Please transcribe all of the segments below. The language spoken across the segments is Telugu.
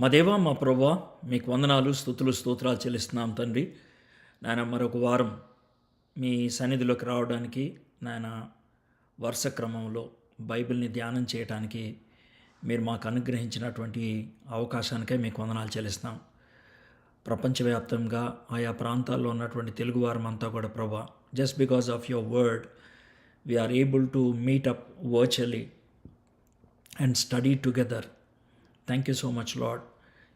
మా దేవా మా ప్రభువా మీకు వందనాలు స్తుతులు స్తోత్రాలు చెల్లిస్తున్నాం తండ్రి. నాయన మరొక వారం మీ సన్నిధిలోకి రావడానికి, నాయన వరుస క్రమంలో బైబిల్ని ధ్యానం చేయడానికి మీరు మాకు అనుగ్రహించినటువంటి అవకాశానికై మీకు వందనాలు చెల్లిస్తున్నాం. ప్రపంచవ్యాప్తంగా ఆయా ప్రాంతాల్లో ఉన్నటువంటి తెలుగువారమంతా కూడా ప్రభా, just because of your word we are able to meet up virtually and study together. Thank you so much Lord.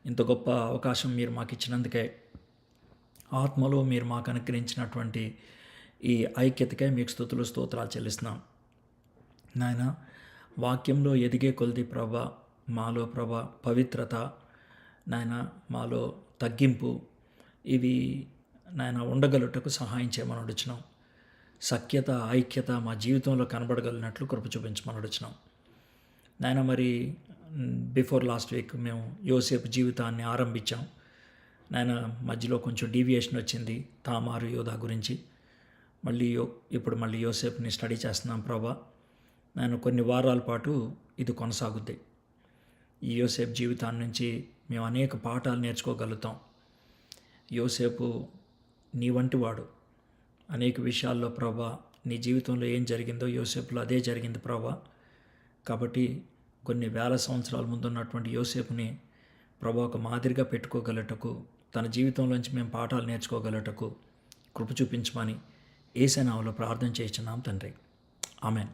ఇంత గొప్ప అవకాశం మీరు మాకు ఇచ్చినందుకే, ఆత్మలో మీరు మాకు అనుగ్రహించినటువంటి ఈ ఐక్యతకై మీకు స్తుతులు స్తోత్రాలు చెల్లిస్తున్నాం. నాయన వాక్యంలో ఎదిగే కొలది ప్రభా, మాలో ప్రభా పవిత్రత, నాయన మాలో తగ్గింపు, ఇవి నాయన ఉండగలుగుటకు సహాయం చేయమని అడుగుచున్నాం. సఖ్యత ఐక్యత మా జీవితంలో కనబడగలిగినట్లు కృప చూపించమని అడుగుచున్నాం. నాయన మరి బిఫోర్ లాస్ట్ వీక్ మేము యోసేపు జీవితాన్ని ఆరంభించాం. నాయన మధ్యలో కొంచెం డీవియేషన్ వచ్చింది తామారు యోధా గురించి. ఇప్పుడు మళ్ళీ యోసేపుని స్టడీ చేస్తున్నాం ప్రభా. నేను కొన్ని వారాల పాటు ఇది కొనసాగుద్ది. ఈ యోసేపు జీవితాన్ని నుంచి మేము అనేక పాఠాలు నేర్చుకోగలుగుతాం. యోసేపు నీ వంటి వాడు. అనేక విషయాల్లో ప్రభా నీ జీవితంలో ఏం జరిగిందో యోసేపులో అదే జరిగింది ప్రభా. కాబట్టి కొన్ని వేల సంవత్సరాల ముందున్నటువంటి యోసేపుని ప్రభా ఒక మాదిరిగా పెట్టుకోగలటకు, తన జీవితంలోంచి మేము పాఠాలు నేర్చుకోగలటకు కృప చూపించమని యేసు నామములో ప్రార్థన చేస్తున్నాం తండ్రి. ఆమెన్.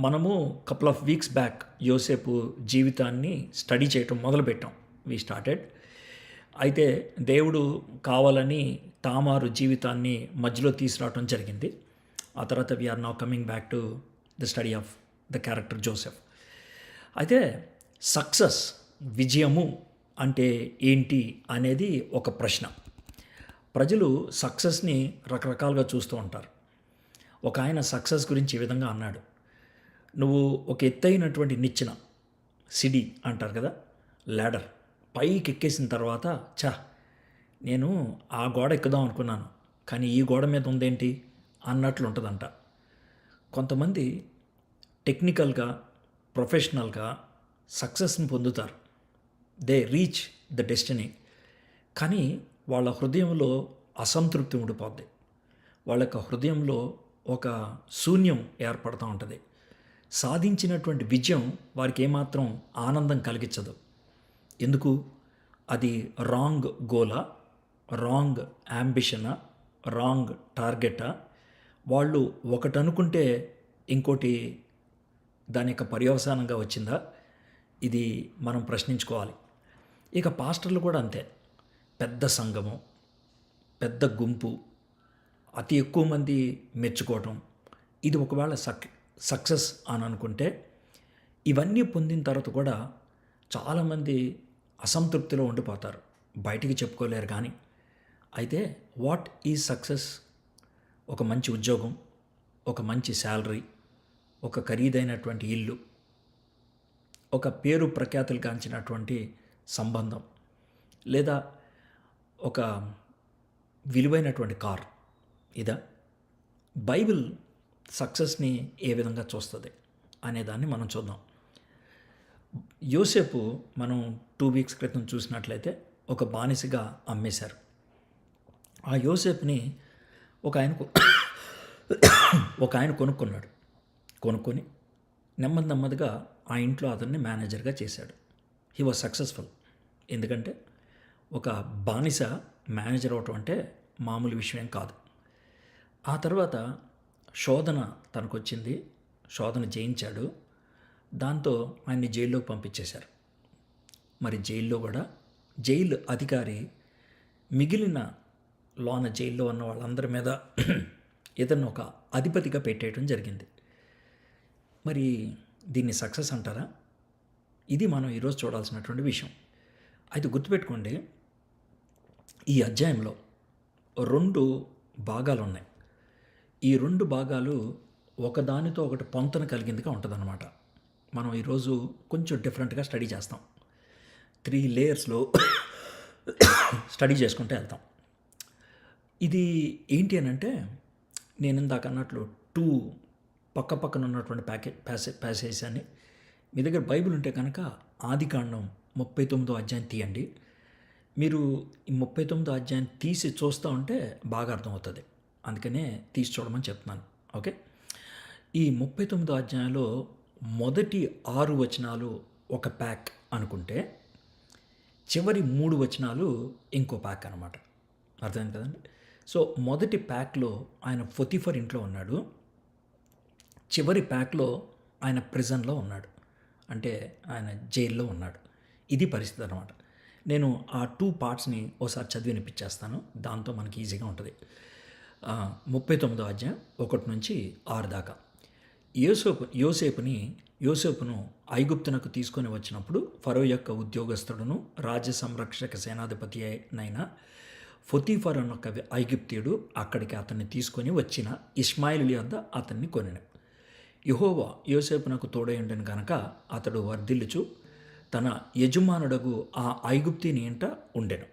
మనము కపుల్ ఆఫ్ వీక్స్ బ్యాక్ యోసేపు జీవితాన్ని స్టడీ చేయటం మొదలుపెట్టాం. We started. అయితే దేవుడు కావాలని తామారు జీవితాన్ని మధ్యలో తీసుకురావటం జరిగింది. ఆ తర్వాత we are now coming back to the study of the character Joseph. అయితే సక్సెస్, విజయము అంటే ఏంటి అనేది ఒక ప్రశ్న. ప్రజలు సక్సెస్ని రకరకాలుగా చూస్తూ ఉంటారు. ఒక ఆయన సక్సెస్ గురించి ఈ విధంగా అన్నాడు, నువ్వు ఒక ఎత్తైనటువంటి నిచ్చెన, సిడి అంటారు కదా, ల్యాడర్, పైకి ఎక్కేసిన తర్వాత నేను ఆ గోడ ఎక్కుదాం అనుకున్నాను, కానీ ఈ గోడ మీద ఉందేంటి అన్నట్లు ఉంటుందంట. కొంతమంది టెక్నికల్గా, ప్రొఫెషనల్గా సక్సెస్ని పొందుతారు. They reach the destiny. కానీ వాళ్ళ హృదయంలో అసంతృప్తి ఉండిపోద్ది. వాళ్ళ యొక్క హృదయంలో ఒక శూన్యం ఏర్పడుతూ ఉంటుంది. సాధించినటువంటి విజయం వారికి ఏమాత్రం ఆనందం కలిగించదు. ఎందుకు? అది రాంగ్ గోలా, రాంగ్ యాంబిషనా, రాంగ్ టార్గెటా? వాళ్ళు ఒకటి అనుకుంటే ఇంకోటి దాని యొక్క పర్యవసానంగా వచ్చిందా? ఇది మనం ప్రశ్నించుకోవాలి. ఇక పాస్టర్లు కూడా అంతే. పెద్ద సంఘము, పెద్ద గుంపు, అతి ఎక్కువ మంది మెచ్చుకోవటం, ఇది ఒకవేళ సక్సెస్ అని అనుకుంటే, ఇవన్నీ పొందిన తర్వాత కూడా చాలామంది అసంతృప్తిలో ఉండిపోతారు, బయటికి చెప్పుకోలేరు. కానీ అయితే వాట్ ఈజ్ సక్సెస్? ఒక మంచి ఉద్యోగం, ఒక మంచి శాలరీ, ఒక ఖరీదైనటువంటి ఇల్లు, ఒక పేరు ప్రఖ్యాతులు కాంచినటువంటి సంబంధం, లేదా ఒక విలువైనటువంటి కార్. ఇదా? బైబిల్ సక్సెస్ని ఏ విధంగా చూస్తుంది అనేదాన్ని మనం చూద్దాం. యోసేపు మనం 2 వీక్స్ క్రితం చూసినట్లయితే ఒక బానిసగా అమ్మేశారు. ఆ యోసేపుని ఒక ఆయన కొనుక్కున్నాడు. కొనుక్కొని నెమ్మదిగా ఆ ఇంట్లో అతన్ని మేనేజర్గా చేశాడు. He was successful. ఎందుకంటే ఒక బానిస మేనేజర్ అవటం అంటే మామూలు విషయం కాదు. ఆ తర్వాత శోధన తనకు వచ్చింది, శోధన జయించాడు. దాంతో ఆయన్ని జైల్లోకి పంపించేశారు. మరి జైల్లో కూడా జైలు అధికారి మిగిలిన జైల్లో ఉన్న వాళ్ళందరి మీద ఏదన్నా ఒక అధిపతిగా పెట్టేయడం జరిగింది. మరి దీన్ని సక్సెస్ అంటారా? ఇది మనం ఈరోజు చూడాల్సినటువంటి విషయం. అయితే గుర్తుపెట్టుకోండి, ఈ అధ్యాయంలో 2 భాగాలు ఉన్నాయి. ఈ 2 భాగాలు ఒకదానితో ఒకటి పొంతన కలిగిందిగా ఉంటుందన్నమాట. మనం ఈరోజు కొంచెం డిఫరెంట్గా స్టడీ చేస్తాం. 3 లేయర్స్లో స్టడీ చేసుకుంటూ వెళ్తాం. ఇది ఏంటి అని అంటే, నేను ఇందాక అన్నట్లు 2 పక్కన ఉన్నటువంటి ప్యాసేజ్ అని, మీ దగ్గర బైబిల్ ఉంటే కనుక ఆదికాండం 39వ అధ్యాయం తీయండి. మీరు ఈ 39వ అధ్యాయం తీసి చూస్తూ ఉంటే బాగా అర్థమవుతుంది. అందుకనే తీసి చూడమని చెప్తున్నాను. ఓకే, ఈ 39వ అధ్యాయంలో మొదటి 6 వచనాలు ఒక ప్యాక్ అనుకుంటే చివరి 3 వచనాలు ఇంకో ప్యాక్ అనమాట. అర్థమైంది కదండి. సో మొదటి ప్యాక్లో ఆయన పొతిఫర్ ఇంట్లో ఉన్నాడు, చివరి ప్యాక్లో ఆయన ప్రిజన్లో ఉన్నాడు, అంటే ఆయన జైల్లో ఉన్నాడు. ఇది పరిస్థితి అనమాట. నేను ఆ 2 పార్ట్స్ని ఒకసారి చదివి వినిపించేస్తాను, దాంతో మనకి ఈజీగా ఉంటుంది. 39వ అధ్యాయం 1 నుంచి 6 దాకా. యోసేపును ఐగుప్తునకు తీసుకొని వచ్చినప్పుడు ఫరో యొక్క ఉద్యోగస్తుడును రాజ్య సంరక్షక సేనాధిపతి అయిన పొతీఫర్ అన్న ఒక ఐగుప్తీయుడు అక్కడికి అతన్ని తీసుకొని వచ్చిన ఇష్మాయిలు వద్ద అతన్ని కొనెను. యెహోవా యోసేపునకు తోడయుండెను గనక అతడు వర్ధిల్లుచు తన యజమానుడగు ఆ ఐగుప్తీని ఇంట ఉండెను.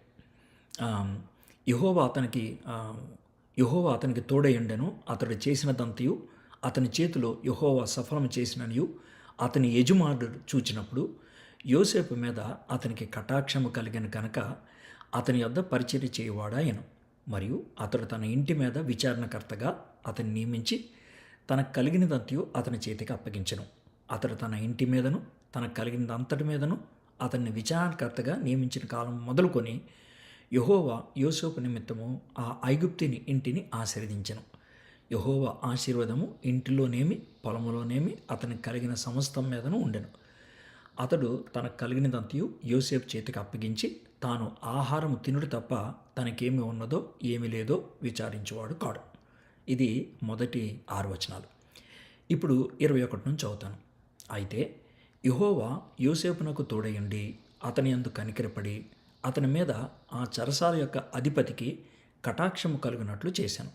యెహోవా అతనికి తోడయుండెను. అతడు చేసినదంతయు అతని చేతిలో యెహోవా సఫలం చేసిననియు అతని యజమానుడు చూచినప్పుడు యోసేపు మీద అతనికి కటాక్షము కలిగిన కనుక అతని యొద్ద పరిచర్య చేయువాడాయను. మరియు అతడు తన ఇంటి మీద విచారణకర్తగా అతన్ని నియమించి తనకు కలిగినదంతయు అతని చేతికి అప్పగించెను. అతడు తన ఇంటి మీదను తనకు కలిగినదంతటి మీదను అతన్ని విచారణకర్తగా నియమించిన కాలం మొదలుకొని యెహోవా యోసేపు నిమిత్తము ఆ ఐగుప్తుని ఇంటిని ఆశీర్వదించెను. యెహోవా ఆశీర్వాదము ఇంటిలోనేమి పొలములోనేమి అతనికి కలిగిన సమస్తం మీదను ఉండెను. అతడు తనకు కలిగినదంతయు యోసేపు చేతికి అప్పగించి తాను ఆహారము తినుడు తప్ప తనకేమి ఉన్నదో ఏమి లేదో విచారించేవాడు కాడు. ఇది మొదటి 6 వచనాలు. ఇప్పుడు 21 నుంచి చదువుతాను. అయితే యెహోవా యోసేపునకు తోడయుండి అతని యందు కనికరపడి అతని మీద ఆ చెరసాల యొక్క అధిపతికి కటాక్షము కలుగునట్లు చేశాను.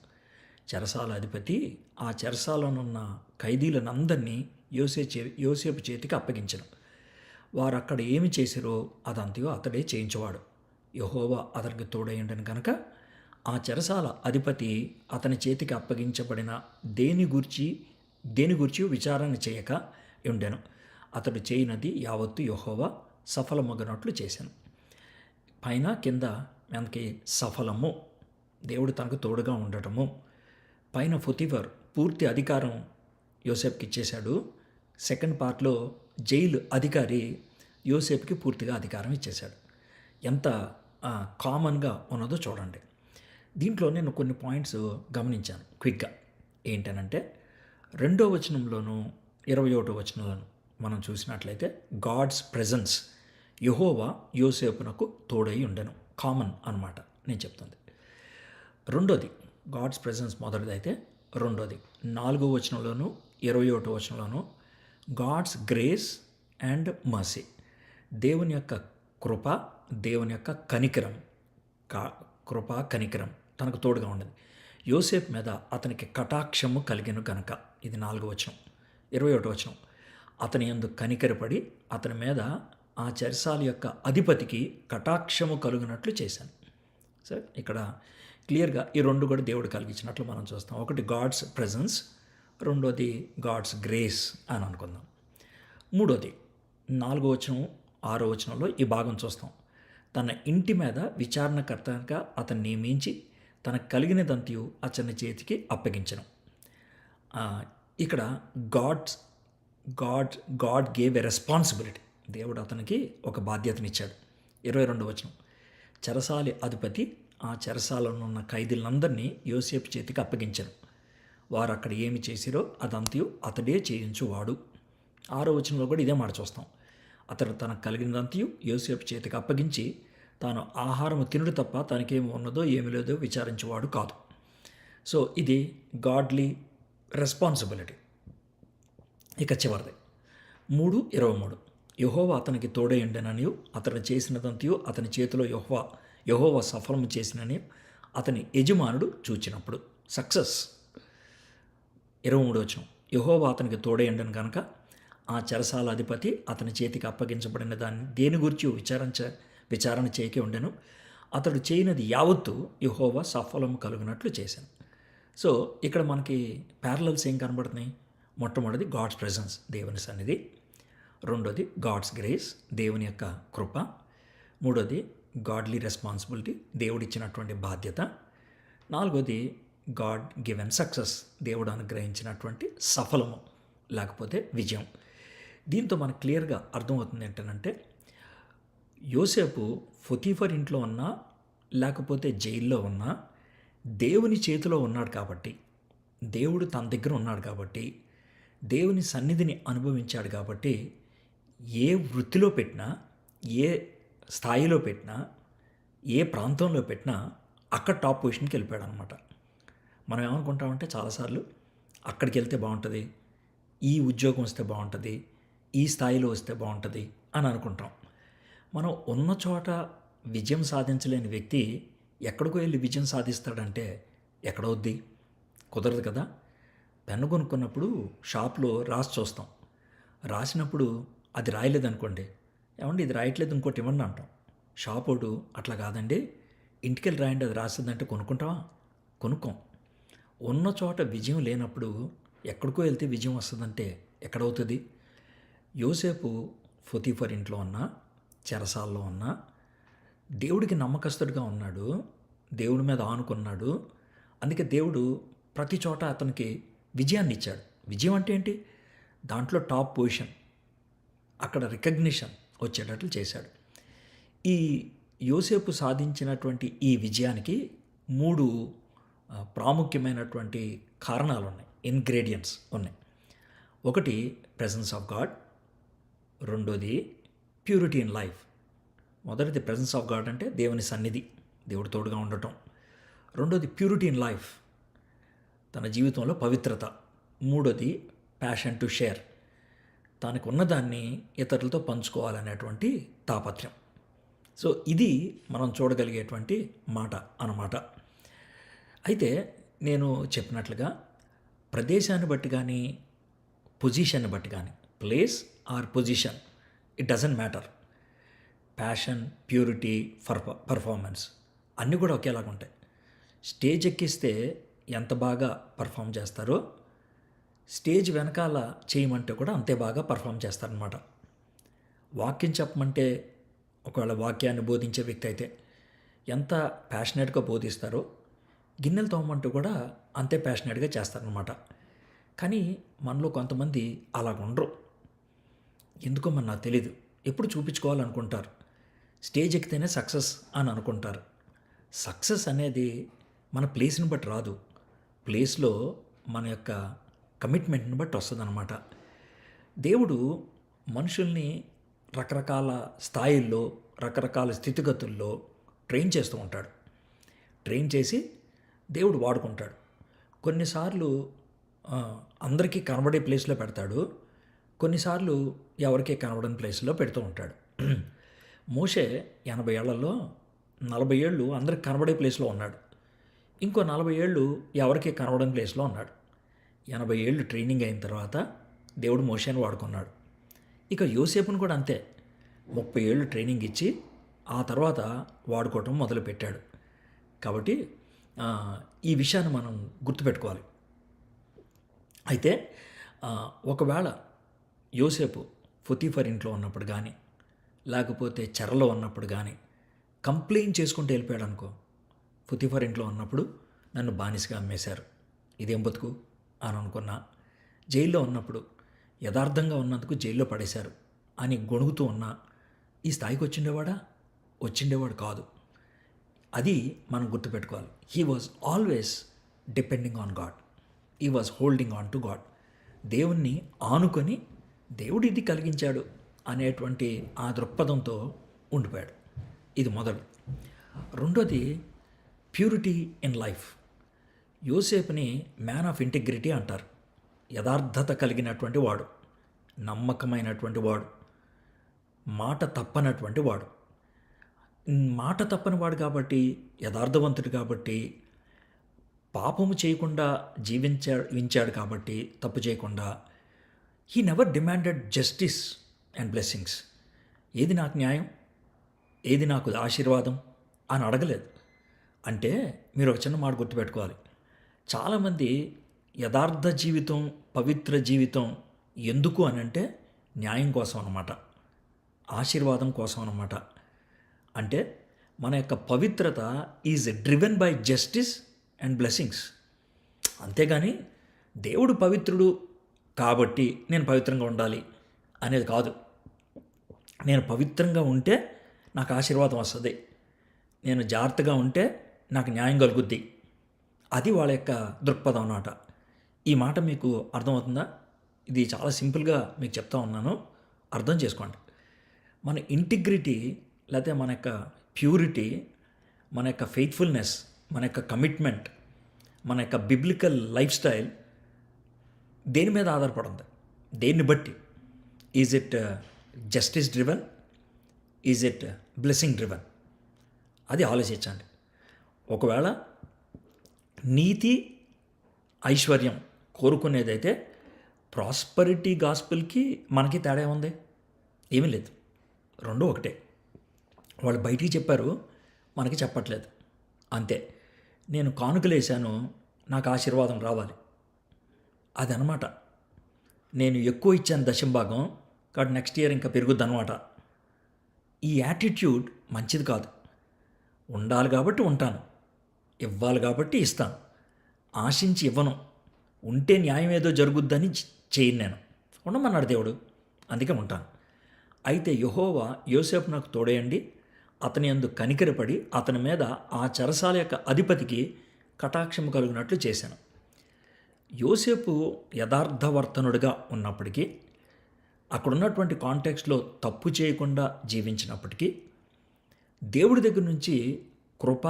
చెరసాల అధిపతి ఆ చెరసాలనున్న ఖైదీలనందరినీ యోసేపు చేతికి అప్పగించను. వారు అక్కడ ఏమి చేసిరో అదంతయో అతడే చేయించేవాడు. యెహోవా అతనికి తోడయుండెను కనుక ఆ చెరసాల అధిపతి అతని చేతికి అప్పగించబడిన దేని గూర్చి విచారణ చేయక ఉండెను. అతడు చేయనది యావత్తు యెహోవా సఫలమగునట్లు చేశాను. పైన కింద మనకి సఫలము, దేవుడు తనకు తోడుగా ఉండటము. పైన పొతిఫర్ పూర్తి అధికారం యోసేపుకి ఇచ్చేశాడు. సెకండ్ పార్ట్లో జైలు అధికారి యోసేపుకి పూర్తిగా అధికారం ఇచ్చేశాడు. ఎంత కామన్గా ఉన్నదో చూడండి. దీంట్లో నేను కొన్ని పాయింట్స్ గమనించాను క్విక్గా. ఏంటనంటే 2వ వచనంలోను 21వ వచనంలోను మనం చూసినట్లయితే గాడ్స్ ప్రెజెన్స్, యెహోవా యోసేపునకు తోడై ఉండెను, కామన్ అనమాట నేను చెప్తుంది. రెండోది గాడ్స్ ప్రెజెన్స్ మొదటిదైతే, రెండోది 4వ వచనంలోను 21వ వచనంలోను గాడ్స్ గ్రేస్ అండ్ మర్సీ, దేవుని యొక్క కృప, దేవుని యొక్క కనికరం, కృప కనికరం తనకు తోడుగా ఉండదు. యోసేపు మీద అతనికి కటాక్షము కలిగిన గనక, ఇది 4వ వచనం. 21వ వచనం, అతని యందు కనికరపడి అతని మీద ఆ చెరసాల యొక్క అధిపతికి కటాక్షము కలుగునట్లు చేశాను. సరే, ఇక్కడ క్లియర్గా ఈ 2 కూడా దేవుడు కలిగించినట్లు మనం చూస్తాం. ఒకటి గాడ్స్ ప్రెజెన్స్, రెండోది గాడ్స్ గ్రేస్ అని అనుకుందాం. మూడోది 4వ వచనం 6వ వచనంలో ఈ భాగం చూస్తాం. తన ఇంటి మీద విచారణకర్తగా అతన్ని నియమించి తనకు కలిగినదంతయు అతని చేతికి అప్పగించను. ఇక్కడ గాడ్ గేవ్ ఎ రెస్పాన్సిబిలిటీ, దేవుడు అతనికి ఒక బాధ్యతనిచ్చాడు. 22వ వచనం, చెరసాలి అధిపతి ఆ చెరసాలలో ఉన్న ఖైదీలందరినీ యోసేపు చేతికి అప్పగించను. వారు అక్కడ ఏమి చేసిరో అదంతయు అతడే చేయించువాడు. 6వ వచనంలో కూడా ఇదే మాట చూస్తాం. అతడు తనకు కలిగినదంతయు యోసేపు చేతికి అప్పగించి తాను ఆహారము తినుడు తప్ప తనకేమి ఉన్నదో ఏమి లేదో విచారించేవాడు కాదు. సో ఇది గాడ్లీ రెస్పాన్సిబిలిటీ. ఇక చివరిది 3:23, యెహోవా అతనికి తోడయుండెననియు అతడు చేసినదంతయు అతని చేతిలో యెహోవా సఫలము చేసినని అతని యజమానుడు చూచినప్పుడు. సక్సెస్. 23వ వచనం, యెహోవా అతనికి తోడయుండెను కనుక ఆ చెరసాల అధిపతి అతని చేతికి అప్పగించబడిన దాన్ని దేని గురించి విచారణ చేయకే ఉండెను. అతడు చేయనది యావత్తు యెహోవా సఫలము కలుగునట్లు చేశాను. సో ఇక్కడ మనకి ప్యారలల్స్ ఏం కనబడుతున్నాయి? మొట్టమొదటిది గాడ్స్ ప్రెజెన్స్, దేవుని సన్నిధి. రెండోది గాడ్స్ గ్రేస్, దేవుని యొక్క కృప. మూడోది గాడ్లీ రెస్పాన్సిబిలిటీ, దేవుడిచ్చినటువంటి బాధ్యత. నాలుగోది గాడ్ గివెన్ సక్సెస్, దేవుడు అనుగ్రహించినటువంటి సఫలము లేకపోతే విజయం. దీంతో మనకు క్లియర్గా అర్థమవుతుంది ఏంటంటే యోసేపు పొతీఫర్ ఇంట్లో ఉన్నా లేకపోతే జైల్లో ఉన్నా దేవుని చేతిలో ఉన్నాడు కాబట్టి, దేవుడు తన దగ్గర ఉన్నాడు కాబట్టి, దేవుని సన్నిధిని అనుభవించాడు కాబట్టి ఏ వృత్తిలో పెట్టినా, ఏ స్థాయిలో పెట్టినా, ఏ ప్రాంతంలో పెట్టినా అక్కడ టాప్ పొజిషన్కి వెళ్ళిపోయాడు అనమాట. మనం ఏమనుకుంటామంటే చాలాసార్లు అక్కడికి వెళ్తే బాగుంటుంది, ఈ ఉద్యోగం వస్తే బాగుంటుంది, ఈ స్థాయిలో వస్తే బాగుంటుంది అని అనుకుంటాం. మనం ఉన్న చోట విజయం సాధించలేని వ్యక్తి ఎక్కడికో వెళ్ళి విజయం సాధిస్తాడంటే ఎక్కడవుద్ది? కుదరదు కదా. పెన్ను కొనుక్కున్నప్పుడు షాప్లో రాసి చూస్తాం. రాసినప్పుడు అది రాయలేదనుకోండి, ఏమండి ఇది రాయట్లేదు ఇంకోటి ఇవ్వండి అంటాం. షాపోడు అట్లా కాదండి, ఇంటికెళ్ళి రాయండి అది రాసిందంటే కొనుక్కుంటావా? కొనుక్కోం. ఉన్న చోట విజయం లేనప్పుడు ఎక్కడికో వెళ్తే విజయం వస్తుందంటే ఎక్కడవుతుంది? యోసేపు పొతీఫర్ ఇంట్లో ఉన్నా, చెరసాల్లో ఉన్నా దేవుడికి నమ్మకస్తుడిగా ఉన్నాడు, దేవుడి మీద ఆనుకున్నాడు. అందుకే దేవుడు ప్రతి చోట అతనికి విజయాన్ని ఇచ్చాడు. విజయం అంటే ఏంటి? దాంట్లో టాప్ పొజిషన్, అక్కడ రికగ్నిషన్ వచ్చేటట్లు చేశాడు. ఈ యోసేపు సాధించినటువంటి ఈ విజయానికి 3 ప్రాముఖ్యమైనటువంటి కారణాలు ఉన్నాయి, ఇంగ్రీడియంట్స్ ఉన్నాయి. ఒకటి ప్రెజెన్స్ ఆఫ్ గాడ్, రెండోది ప్యూరిటీ ఇన్ లైఫ్. మొదటిది ప్రెజెన్స్ ఆఫ్ గాడ్ అంటే దేవుని సన్నిధి, దేవుడు తోడుగా ఉండటం. రెండోది ప్యూరిటీ ఇన్ లైఫ్, తన జీవితంలో పవిత్రత. మూడోది ప్యాషన్ టు షేర్, తనకు ఉన్నదాన్ని ఇతరులతో పంచుకోవాలనేటువంటి తాపత్రయం. సో ఇది మనం చూడగలిగేటువంటి మాట అన్నమాట. అయితే నేను చెప్పినట్లుగా ప్రదేశాన్ని బట్టి కానీ, పొజిషన్ని బట్టి కానీ, place or position, it doesn't matter. Passion, purity, performance అన్నీ కూడా ఒకేలాగా ఉంటాయి. స్టేజ్ ఎక్కిస్తే ఎంత బాగా పర్ఫామ్ చేస్తారో స్టేజ్ వెనకాల చేయమంటే కూడా అంతే బాగా పర్ఫామ్ చేస్తారనమాట. వాక్యం చెప్పమంటే, ఒకవేళ వాక్యాన్ని బోధించే వ్యక్తి అయితే ఎంత ప్యాషనేట్గా బోధిస్తారో గిన్నెలు తోమంటూ కూడా అంతే ప్యాషనేట్గా చేస్తారనమాట. కానీ మనలో కొంతమంది అలాగ ఉండరు. ఎందుకో మన నాకు తెలీదు, ఎప్పుడు చూపించుకోవాలనుకుంటారు. స్టేజ్ ఎక్కితేనే సక్సెస్ అని అనుకుంటారు. సక్సెస్ అనేది మన ప్లేస్ని బట్టి రాదు, ప్లేస్లో మన యొక్క కమిట్మెంట్ని బట్టి వస్తుంది అన్నమాట. దేవుడు మనుషుల్ని రకరకాల స్థాయిల్లో, రకరకాల స్థితిగతుల్లో ట్రైన్ చేస్తూ ఉంటాడు. ట్రైన్ చేసి దేవుడు వాడుకుంటాడు. కొన్నిసార్లు అందరికీ కనబడే ప్లేస్లో పెడతాడు, కొన్నిసార్లు ఎవరికీ కనబడని ప్లేస్లో పెడుతూ ఉంటాడు. మోషే 80 ఏళ్లలో 40 ఏళ్ళు అందరికి కనబడే ప్లేస్లో ఉన్నాడు, ఇంకో 40 ఏళ్ళు ఎవరికీ కనబడని ప్లేస్లో ఉన్నాడు. 80 ఏళ్ళు ట్రైనింగ్ అయిన తర్వాత దేవుడు మోషేని వాడుకున్నాడు. ఇక యోసేపును కూడా అంతే, 30 ఏళ్ళు ట్రైనింగ్ ఇచ్చి ఆ తర్వాత వాడుకోవటం మొదలుపెట్టాడు. కాబట్టి ఈ విషయాన్ని మనం గుర్తుపెట్టుకోవాలి. అయితే ఒకవేళ యోసేపు పొతీఫర్ ఇంట్లో ఉన్నప్పుడు కానీ, లేకపోతే చెరలో ఉన్నప్పుడు కానీ కంప్లైంట్ చేసుకుంటూ వెళ్ళిపోయాడు అనుకో. పొతీఫర్ ఇంట్లో ఉన్నప్పుడు నన్ను బానిసగా అమ్మేశారు, ఇదేం బతుకు అని అనుకున్నా. జైల్లో ఉన్నప్పుడు యథార్థంగా ఉన్నందుకు జైల్లో పడేశారు అని గొణుగుతూ ఉన్నా ఈ స్థాయికి వచ్చిండేవాడు కాదు. అది మనం గుర్తుపెట్టుకోవాలి. He was always depending on God, he was holding on to God. దేవుణ్ణి ఆనుకొని దేవుడు ఇది కలిగించాడు అనేటువంటి ఆ దృక్పథంతో ఉండిపోయాడు. ఇది మొదలు. రెండోది ప్యూరిటీ ఇన్ లైఫ్. యోసేపుని మ్యాన్ ఆఫ్ ఇంటిగ్రిటీ అంటారు. యథార్థత కలిగినటువంటి వాడు, నమ్మకమైనటువంటి వాడు, మాట తప్పనటువంటి వాడు. మాట తప్పని వాడు కాబట్టి, యథార్థవంతుడు కాబట్టి, పాపము చేయకుండా జీవించాడు కాబట్టి, తప్పు చేయకుండా, he never demanded justice and blessings. ఏది నాకు న్యాయం, ఏది నాకు ఆశీర్వాదం అని అడగలేదు. అంటే మీరు ఒక చిన్న మాట గుర్తుపెట్టుకోవాలి. చాలామంది యథార్థ జీవితం, పవిత్ర జీవితం ఎందుకు అని అంటే న్యాయం కోసం అన్నమాట, ఆశీర్వాదం కోసం అన్నమాట. అంటే మన యొక్క పవిత్రత is driven by justice and blessings. అంతేగాని దేవుడు పవిత్రుడు కాబట్టి నేను పవిత్రంగా ఉండాలి అనేది కాదు. నేను పవిత్రంగా ఉంటే నాకు ఆశీర్వాదం వస్తుంది, నేను జాగ్రత్తగా ఉంటే నాకు న్యాయం కలుగుద్ది. అది వాళ్ళ యొక్క దృక్పథం అన్నమాట. ఈ మాట మీకు అర్థమవుతుందా? ఇది చాలా సింపుల్గా మీకు చెప్తా ఉన్నాను, అర్థం చేసుకోండి. మన ఇంటిగ్రిటీ, లేకపోతే మన యొక్క ప్యూరిటీ, మన యొక్క ఫెయిత్ఫుల్నెస్, మన యొక్క కమిట్మెంట్, మన యొక్క బిబ్లికల్ లైఫ్ స్టైల్ దేని మీద ఆధారపడింది? దేన్ని బట్టి? Is it justice driven? Is it blessing driven? అది ఆలోచించండి. ఒకవేళ నీతి ఐశ్వర్యం కోరుకునేదైతే ప్రాస్పరిటీ గాస్పుల్కి మనకి తేడా ఉంది? ఏమీ లేదు, రెండు ఒకటే. వాళ్ళు బయటికి చెప్పారు, మనకి చెప్పట్లేదు, అంతే. నేను కానుకలు వేసాను, నాకు ఆశీర్వాదం రావాలి, అదనమాట. నేను ఎక్కువ ఇచ్చాను దశంభాగం, కాబట్టి నెక్స్ట్ ఇయర్ ఇంకా పెరుగుద్ది అనమాట. ఈ యాటిట్యూడ్ మంచిది కాదు. ఉండాలి కాబట్టి ఉంటాను, ఇవ్వాలి కాబట్టి ఇస్తాను, ఆశించి ఇవ్వను. ఉంటే న్యాయం ఏదో జరుగుద్దని చేయను నేను. ఉండమన్నాడు దేవుడు, అందుకే ఉంటాను. అయితే యెహోవా యోసేపు నాకు తోడేయండి, అతని యందు కనికరపడి అతని మీద ఆ చెరసాల యొక్క అధిపతికి కటాక్షము కలిగినట్లు చేశాను. యోసేపు యథార్థవర్తనుడిగా ఉన్నప్పటికీ, అక్కడున్నటువంటి కాంటెక్స్ట్లో తప్పు చేయకుండా జీవించినప్పటికీ, దేవుడి దగ్గర నుంచి కృప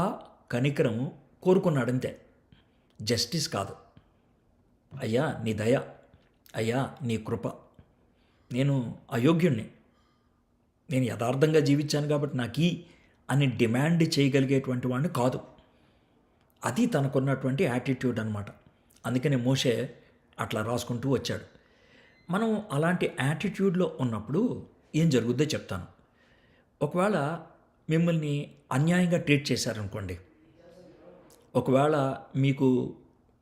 కనికరము కోరుకున్నాడంతే, జస్టిస్ కాదు. అయ్యా నీ దయ, అయ్యా నీ కృప, నేను అయోగ్యుణ్ణి, నేను యథార్థంగా జీవించాను కాబట్టి నాకు అని డిమాండ్ చేయగలిగేటువంటి వాడిని కాదు. అది తనకున్నటువంటి యాటిట్యూడ్ అనమాట. అందుకనే మోషే అట్లా రాసుకుంటూ వచ్చాడు. మనం అలాంటి యాటిట్యూడ్లో ఉన్నప్పుడు ఏం జరుగుద్దో చెప్తాను. ఒకవేళ మిమ్మల్ని అన్యాయంగా ట్రీట్ చేశారనుకోండి, ఒకవేళ మీకు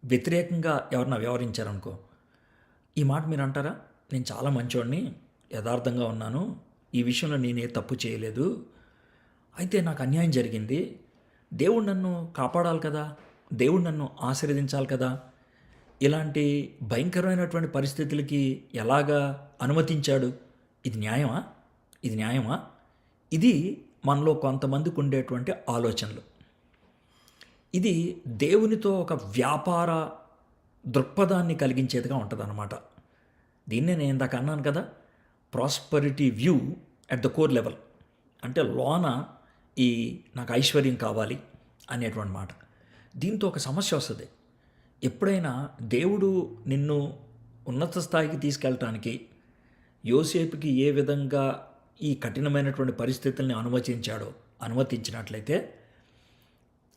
వ్యతిరేకంగా ఎవరన్నా వ్యవహరించారనుకో, ఈ మాట మీరు అంటారా? నేను చాలా మంచోడిని, యథార్థంగా ఉన్నాను, ఈ విషయంలో నేనే తప్పు చేయలేదు, అయితే నాకు అన్యాయం జరిగింది, దేవుడు నన్ను కాపాడాలి కదా, దేవుడు నన్ను ఆశీర్వదించాలి కదా, ఇలాంటి భయంకరమైనటువంటి పరిస్థితులకి ఎలాగా అనుమతించాడు, ఇది న్యాయమా? ఇది న్యాయమా? ఇది మనలో కొంతమందికి ఉండేటువంటి ఆలోచనలు. ఇది దేవునితో ఒక వ్యాపార దృక్పథాన్ని కలిగించేదిగా ఉంటుంది అన్నమాట. దీన్నే నేను ఇందాక అన్నాను కదా, prosperity view at the core level. అంటే లోన ఈ నాకు ఐశ్వర్యం కావాలి అనేటువంటి మాట. దీంతో ఒక సమస్య వస్తుంది. ఎప్పుడైనా దేవుడు నిన్ను ఉన్నత స్థాయికి తీసుకెళ్ళటానికి యోసేపుకి ఏ విధంగా ఈ కఠినమైనటువంటి పరిస్థితుల్ని అనుమతించినట్లయితే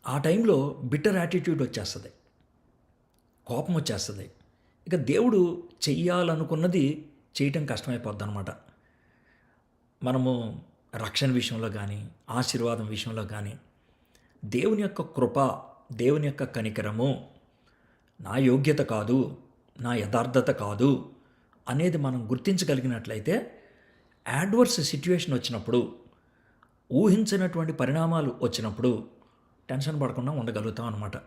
ఆ టైంలో బిటర్ యాటిట్యూడ్ వచ్చేస్తుంది, కోపం వచ్చేస్తుంది. ఇక దేవుడు చెయ్యాలనుకున్నది చేయటం కష్టమైపోద్ది అనమాట. మనము రక్షణ విషయంలో కానీ, ఆశీర్వాదం విషయంలో కానీ, దేవుని యొక్క కృప, దేవుని యొక్క కనికరము నా యోగ్యత కాదు, నా యథార్థత కాదు అనేది మనం గుర్తించగలిగినట్లయితే, యాడ్వర్స్ సిట్యుయేషన్ వచ్చినప్పుడు, ఊహించినటువంటి పరిణామాలు వచ్చినప్పుడు టెన్షన్ పడకుండా ఉండగలుగుతాం అనమాట.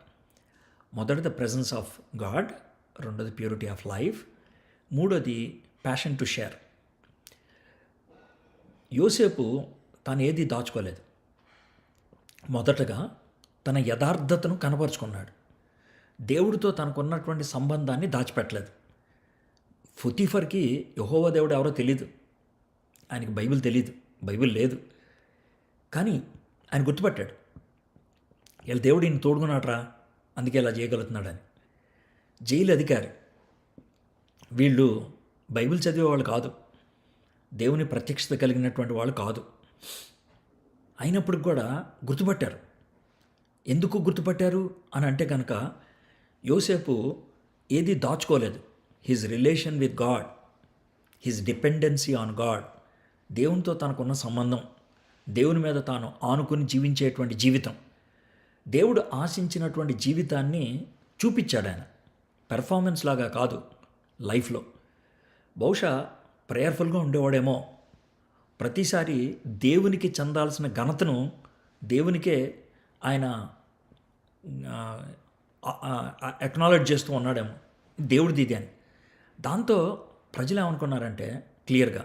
మొదటిది ప్రెజెన్స్ ఆఫ్ గాడ్, రెండోది ప్యూరిటీ ఆఫ్ లైఫ్, మూడోది ప్యాషన్ టు షేర్. యోసేపు తను ఏది దాచుకోలేదు. మొదటగా తన యథార్థతను కనపరుచుకున్నాడు. దేవుడితో తనకున్నటువంటి సంబంధాన్ని దాచిపెట్టలేదు. పొతీఫర్కి యెహోవా దేవుడు ఎవరో తెలీదు, ఆయనకి బైబిల్ తెలీదు, బైబిల్ లేదు. కానీ ఆయన గుర్తుపట్టాడు, వీళ్ళ దేవుడు ఈయన తోడుకున్నాడరా, అందుకే ఇలా చేయగలుగుతున్నాడని. జైలు అధికారి, వీళ్ళు బైబిల్ చదివేవాళ్ళు కాదు, దేవుని ప్రత్యక్షత కలిగినటువంటి వాళ్ళు కాదు. అయినప్పటికి కూడా గుర్తుపట్టారు. ఎందుకు గుర్తుపట్టారు అని అంటే కనుక, యోసేపు ఏది దాచుకోలేదు. His relation with God, his dependency on God, దేవునితో తనకున్న సంబంధం, దేవుని మీద తాను ఆనుకుని జీవించేటువంటి జీవితం, దేవుడు ఆశించినటువంటి జీవితాన్ని చూపించాడు ఆయన. పెర్ఫార్మెన్స్ లాగా కాదు, లైఫ్లో. బహుశా ప్రేయర్ఫుల్గా ఉండేవాడేమో. ప్రతిసారి దేవునికి చెందాల్సిన ఘనతను దేవునికే ఆయన అక్నాలెడ్జ్ చేస్తూ ఉన్నాడేమో, దేవుడిది ఇది అని. దాంతో ప్రజలు ఏమనుకున్నారంటే క్లియర్గా,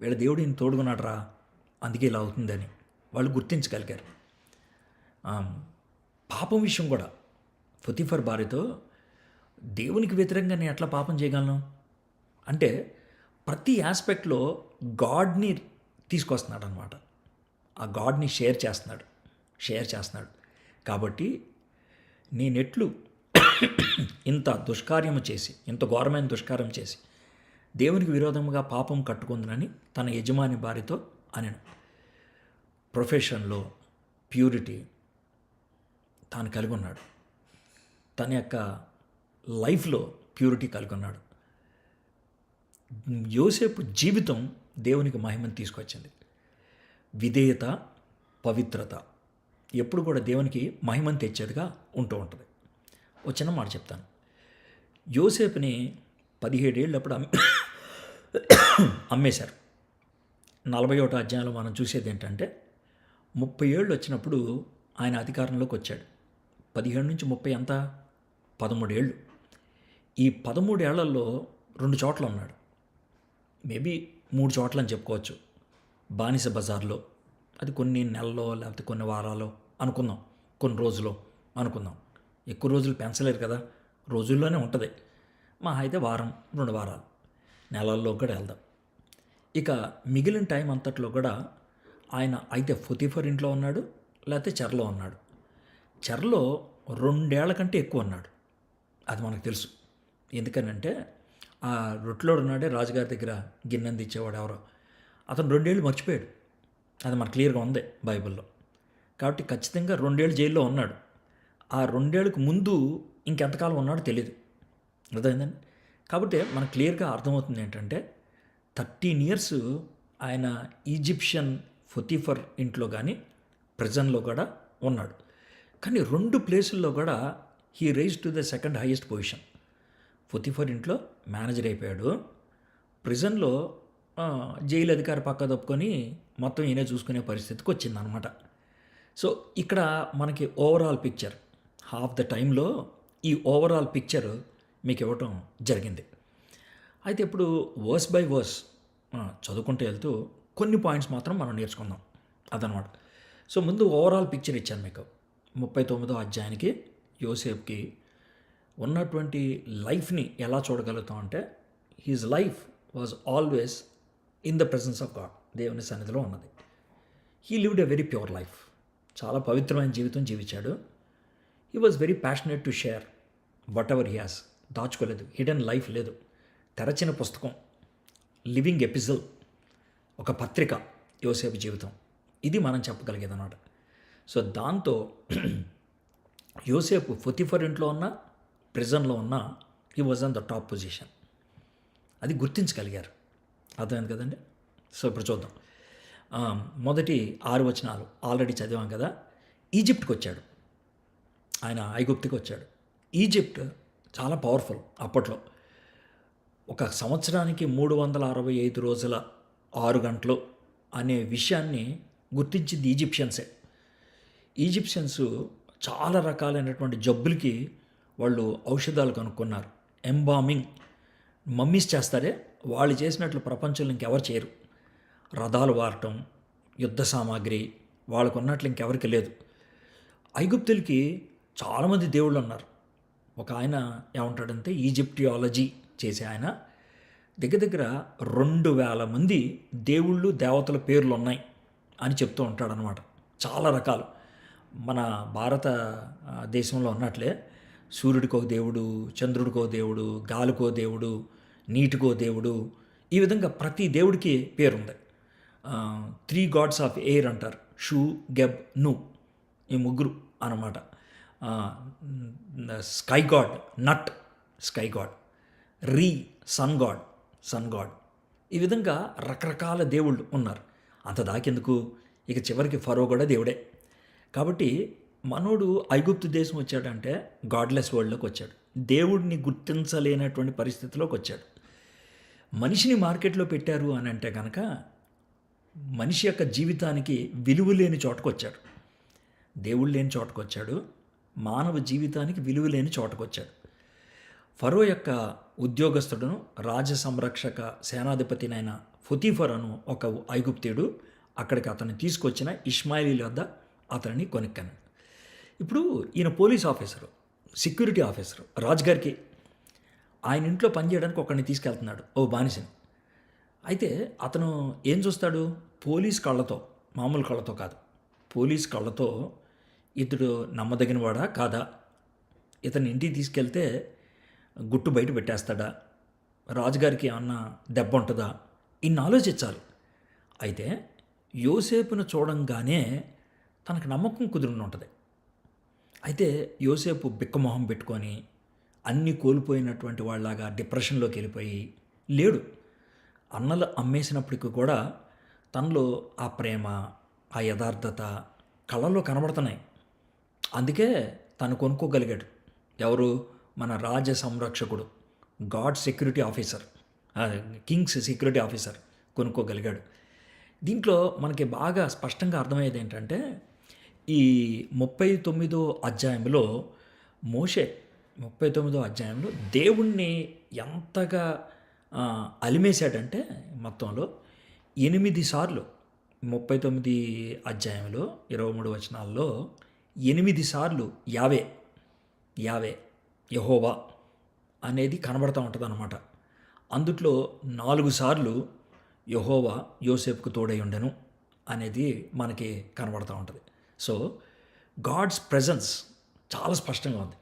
వీళ్ళ దేవుడు ఈయన తోడుకున్నాడు రా, అందుకే ఇలా అవుతుందని వాళ్ళు గుర్తించగలిగారు. పాపం విషయం కూడా పొతిఫర్ భార్యతో, దేవునికి వ్యతిరేకంగా నేను ఎట్లా పాపం చేయగలను అంటే ప్రతి ఆస్పెక్ట్లో గాడ్ని తీసుకొస్తున్నాడు అనమాట. ఆ గాడ్ని షేర్ చేస్తున్నాడు. కాబట్టి నేనెట్లు ఇంత దుష్కార్యము చేసి, ఇంత ఘోరమైన దుష్కార్యం చేసి దేవునికి విరోధముగా పాపం కట్టుకుందని తన యజమాని భార్యతో అనెను. ప్రొఫెషన్లో ప్యూరిటీ తాను కలిగి ఉన్నాడు. తన యొక్క లైఫ్లో ప్యూరిటీ కలిగి ఉన్నాడు. యోసేపు జీవితం దేవునికి మహిమను తీసుకొచ్చింది. విధేయత, పవిత్రత ఎప్పుడు కూడా దేవునికి మహిమను తెచ్చేదిగా ఉంటూ ఉంటుంది. ఒక చిన్న మాట చెప్తాను. యోసేపుని 17 ఏళ్ళప్పుడు అమ్మేశారు. 41వ అధ్యాయంలో మనం చూసేది ఏంటంటే 30 ఏళ్ళు వచ్చినప్పుడు ఆయన అధికారంలోకి వచ్చాడు. 17 నుంచి 30 ఎంత? 13 ఏళ్ళు. ఈ 13 ఏళ్లలో 2 చోట్ల ఉన్నాడు. మేబీ 3 చోట్ల అని చెప్పుకోవచ్చు. బానిస బజార్లో, అది కొన్ని నెలల్లో లేకపోతే కొన్ని వారాల్లో అనుకుందాం, కొన్ని రోజులు అనుకుందాం. ఎక్కువ రోజులు పెంచలేరు కదా, రోజుల్లోనే ఉంటుంది. మా అయితే వారం 2 వారాలు, నెలల్లో కూడా వెళ్దాం. ఇక మిగిలిన టైం అంతట్లో కూడా ఆయన అయితే పొతిఫర్ ఇంట్లో ఉన్నాడు, లేకపోతే చెరలో ఉన్నాడు. చెరలో 2 ఏళ్ల కంటే ఎక్కువ ఉన్నాడు. అది మనకు తెలుసు. ఎందుకనంటే ఆ రొట్టెలోడు ఉన్నాడే రాజుగారి దగ్గర గిన్నెంది ఇచ్చేవాడు ఎవరో, అతను 2 ఏళ్ళు మర్చిపోయాడు. అది మనకు క్లియర్గా ఉంది బైబిల్లో. కాబట్టి ఖచ్చితంగా 2 ఏళ్ళు జైల్లో ఉన్నాడు. ఆ 2 ఏళ్ళకు ముందు ఇంకెంతకాలం ఉన్నాడో తెలియదు. అర్థమైందండి. కాబట్టి మనకు క్లియర్గా అర్థమవుతుంది ఏంటంటే 13 ఇయర్స్ ఆయన ఈజిప్షియన్ పొతిఫర్ ఇంట్లో కానీ ప్రిజన్లో కూడా ఉన్నాడు. కానీ 2 ప్లేసుల్లో కూడా he rise to the second highest position. Potiphar ఇంట్లో మేనేజర్ అయిపోయాడు. ప్రిజన్లో జైలు అధికారి పక్క తప్పుకొని మొత్తం ఈయనే చూసుకునే పరిస్థితికి వచ్చిందనమాట. సో ఇక్కడ మనకి ఓవరాల్ పిక్చర్, హాఫ్ ద టైంలో ఈ ఓవరాల్ పిక్చర్ మీకు ఇవ్వటం జరిగింది. అయితే ఇప్పుడు వర్స్ బై వర్స్ చదువుకుంటూ వెళ్తూ కొన్ని పాయింట్స్ మాత్రం మనం నేర్చుకుందాం అదనమాట. సో ముందు ఓవరాల్ పిక్చర్ ఇచ్చాను మీకు. 39వ అధ్యాయానికి యోసేపుకి ఉన్నటువంటి లైఫ్ని ఎలా చూడగలుగుతాం అంటే, his life was always in the presence of God, దేవుని సన్నిధిలో ఉన్నది. He lived a very pure life, చాలా పవిత్రమైన జీవితం జీవించాడు. He was very passionate to share whatever he has. దాచుకోలేదు, హిడెన్ లైఫ్ లేదు. తెరచిన పుస్తకం, లివింగ్ ఎపిసోడ్, ఒక పత్రిక యోసేపు జీవితం. ఇది మనం చెప్పగలిగేది అన్నమాట. సో దాంతో యోసేపు పొతిఫర్ ఇంట్లో ఉన్న, ప్రిజన్లో ఉన్న, he was on the top position. అది గుర్తించగలిగారు. అర్థమైంది కదండి. సో ఇప్పుడు చూద్దాం. మొదటి 6 వచనాలు ఆల్రెడీ చదివాం కదా. ఈజిప్ట్కి వచ్చాడు ఆయన, ఐగుప్తుకి వచ్చాడు. ఈజిప్ట్ చాలా పవర్ఫుల్ అప్పట్లో. ఒక సంవత్సరానికి 365 రోజుల 6 గంటలు అనే విషయాన్ని గుర్తించింది ఈజిప్షియన్సే. ఈజిప్షియన్స్ చాలా రకాలైనటువంటి జబ్బులకి వాళ్ళు ఔషధాలు కనుక్కున్నారు. ఎంబామింగ్, మమ్మీస్ చేస్తారే, వాళ్ళు చేసినట్లు ప్రపంచంలో ఇంకెవరు చేయరు. రథాలు వాడటం, యుద్ధ సామాగ్రి వాళ్ళకు ఉన్నట్లు ఇంకెవరికి లేదు. ఐగుప్తులకి చాలామంది దేవుళ్ళు ఉన్నారు. ఒక ఆయన ఏమంటాడంటే, ఈజిప్టియాలజీ చేసే ఆయన దగ్గర దగ్గర 2000 మంది దేవుళ్ళు దేవతల పేర్లు ఉన్నాయి అని చెప్తూ ఉంటాడనమాట. చాలా రకాలు. మన భారత దేశంలో ఉన్నట్లే సూర్యుడికో దేవుడు, చంద్రుడికో దేవుడు, గాలికో దేవుడు, నీటికో దేవుడు, ఈ విధంగా ప్రతి దేవుడికి పేరుంది. 3 గాడ్స్ ఆఫ్ ఎయిర్ అంటారు, షూ, గెబ్, ను, ఈ 3 అన్నమాట. స్కై గాడ్, నట్, స్కై గాడ్, రీ, సన్ గాడ్, సన్ గాడ్. ఈ విధంగా రకరకాల దేవుళ్ళు ఉన్నారు. అంత దాకెందుకు, ఇక చివరికి ఫరో కూడా దేవుడే. కాబట్టి మనోడు ఐగుప్తు దేశం వచ్చాడంటే గాడ్లెస్ వరల్డ్లోకి వచ్చాడు. దేవుడిని గుర్తించలేనటువంటి పరిస్థితిలోకి వచ్చాడు. మనిషిని మార్కెట్లో పెట్టారు అని అంటే కనుక మనిషి యొక్క జీవితానికి విలువ లేని చోటకు వచ్చాడు. దేవుడు లేని చోటకు వచ్చాడు. మానవ జీవితానికి విలువ లేని చోటకు వచ్చాడు. ఫరో యొక్క ఉద్యోగస్తుడును రాజ సంరక్షక సేనాధిపతినైన ఫొతీఫర్ అను ఒక ఐగుప్తీయుడు అక్కడికి అతన్ని తీసుకొచ్చిన ఇష్మాయిలీల వద్ద అతనిని కొనుక్కాను. ఇప్పుడు ఈయన పోలీస్ ఆఫీసరు, సెక్యూరిటీ ఆఫీసరు, రాజుగారికి ఆయన ఇంట్లో పనిచేయడానికి ఒకరిని తీసుకెళ్తున్నాడు, ఓ బానిసని. అయితే అతను ఏం చూస్తాడు? పోలీస్ కళ్ళతో, మామూలు కళ్ళతో కాదు, పోలీస్ కళ్ళతో ఇతడు నమ్మదగినవాడా కాదా, ఇతని ఇంటికి తీసుకెళ్తే గుట్టు బయట పెట్టేస్తాడా, రాజుగారికి ఏమన్నా దెబ్బ ఉంటుందా, ఇన్ని ఆలోచించాలి. అయితే యోసేపును చూడంగానే తనకు నమ్మకం కుదిరి ఉంటుంది. అయితే యోసేపు బిక్కమొహం పెట్టుకొని అన్నీ కోల్పోయినటువంటి వాళ్ళలాగా డిప్రెషన్లోకి వెళ్ళిపోయి లేడు. అన్నలు అమ్మేసినప్పటికీ కూడా తనలో ఆ ప్రేమ, ఆ యథార్థత కళ్ళల్లో కనబడుతున్నాయి. అందుకే తను కొనుక్కోగలిగాడు. ఎవరు? మన రాజ సంరక్షకుడు, God security officer, king's security officer కొనుక్కోగలిగాడు. దీంట్లో మనకి బాగా స్పష్టంగా అర్థమయ్యేది ఏంటంటే ఈ 39వ అధ్యాయంలో మోషే 39వ అధ్యాయంలో దేవుణ్ణి ఎంతగా అలిమేశాడంటే మొత్తంలో 8 సార్లు 39 అధ్యాయంలో 23 వచనాల్లో 8 సార్లు యావే యావే యెహోవా అనేది కనబడుతూ ఉంటుంది అన్నమాట. అందుట్లో 4 సార్లు యెహోవా యోసేపుకు తోడై ఉండెను అనేది మనకి కనబడుతూ ఉంటుంది. సో గాడ్స్ ప్రెజెన్స్ చాలా స్పష్టంగా ఉంది.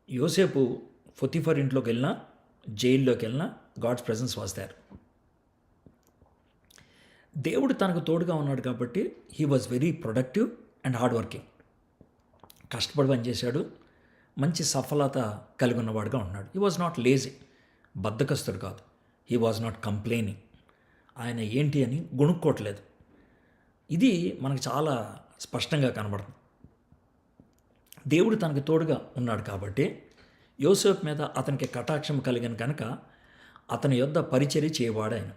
యోసేపు ఫొతీఫర్ ఇంట్లోకి వెళ్ళినా, జైల్లోకి వెళ్ళినా గాడ్స్ ప్రెజెన్స్ వాజ్ దేర్. దేవుడు తనకు తోడుగా ఉన్నాడు కాబట్టి he was very productive and hard working. కష్టపడి పనిచేశాడు, మంచి సఫలత కలిగి ఉన్నవాడుగా ఉన్నాడు. హీ వాజ్ నాట్ లేజీ, బద్ధకస్తుడు కాదు. He was not complaining. ఆయన ఏంటి అని గొణుక్కోవట్లేదు. ఇది మనకు చాలా స్పష్టంగా కనబడుతుంది. దేవుడు తనకు తోడుగా ఉన్నాడు కాబట్టి యోసేపు మీద అతనికి కటాక్షం కలిగిన కనుక అతని యొద్ద పరిచర్య చేయవాడు ఆయన.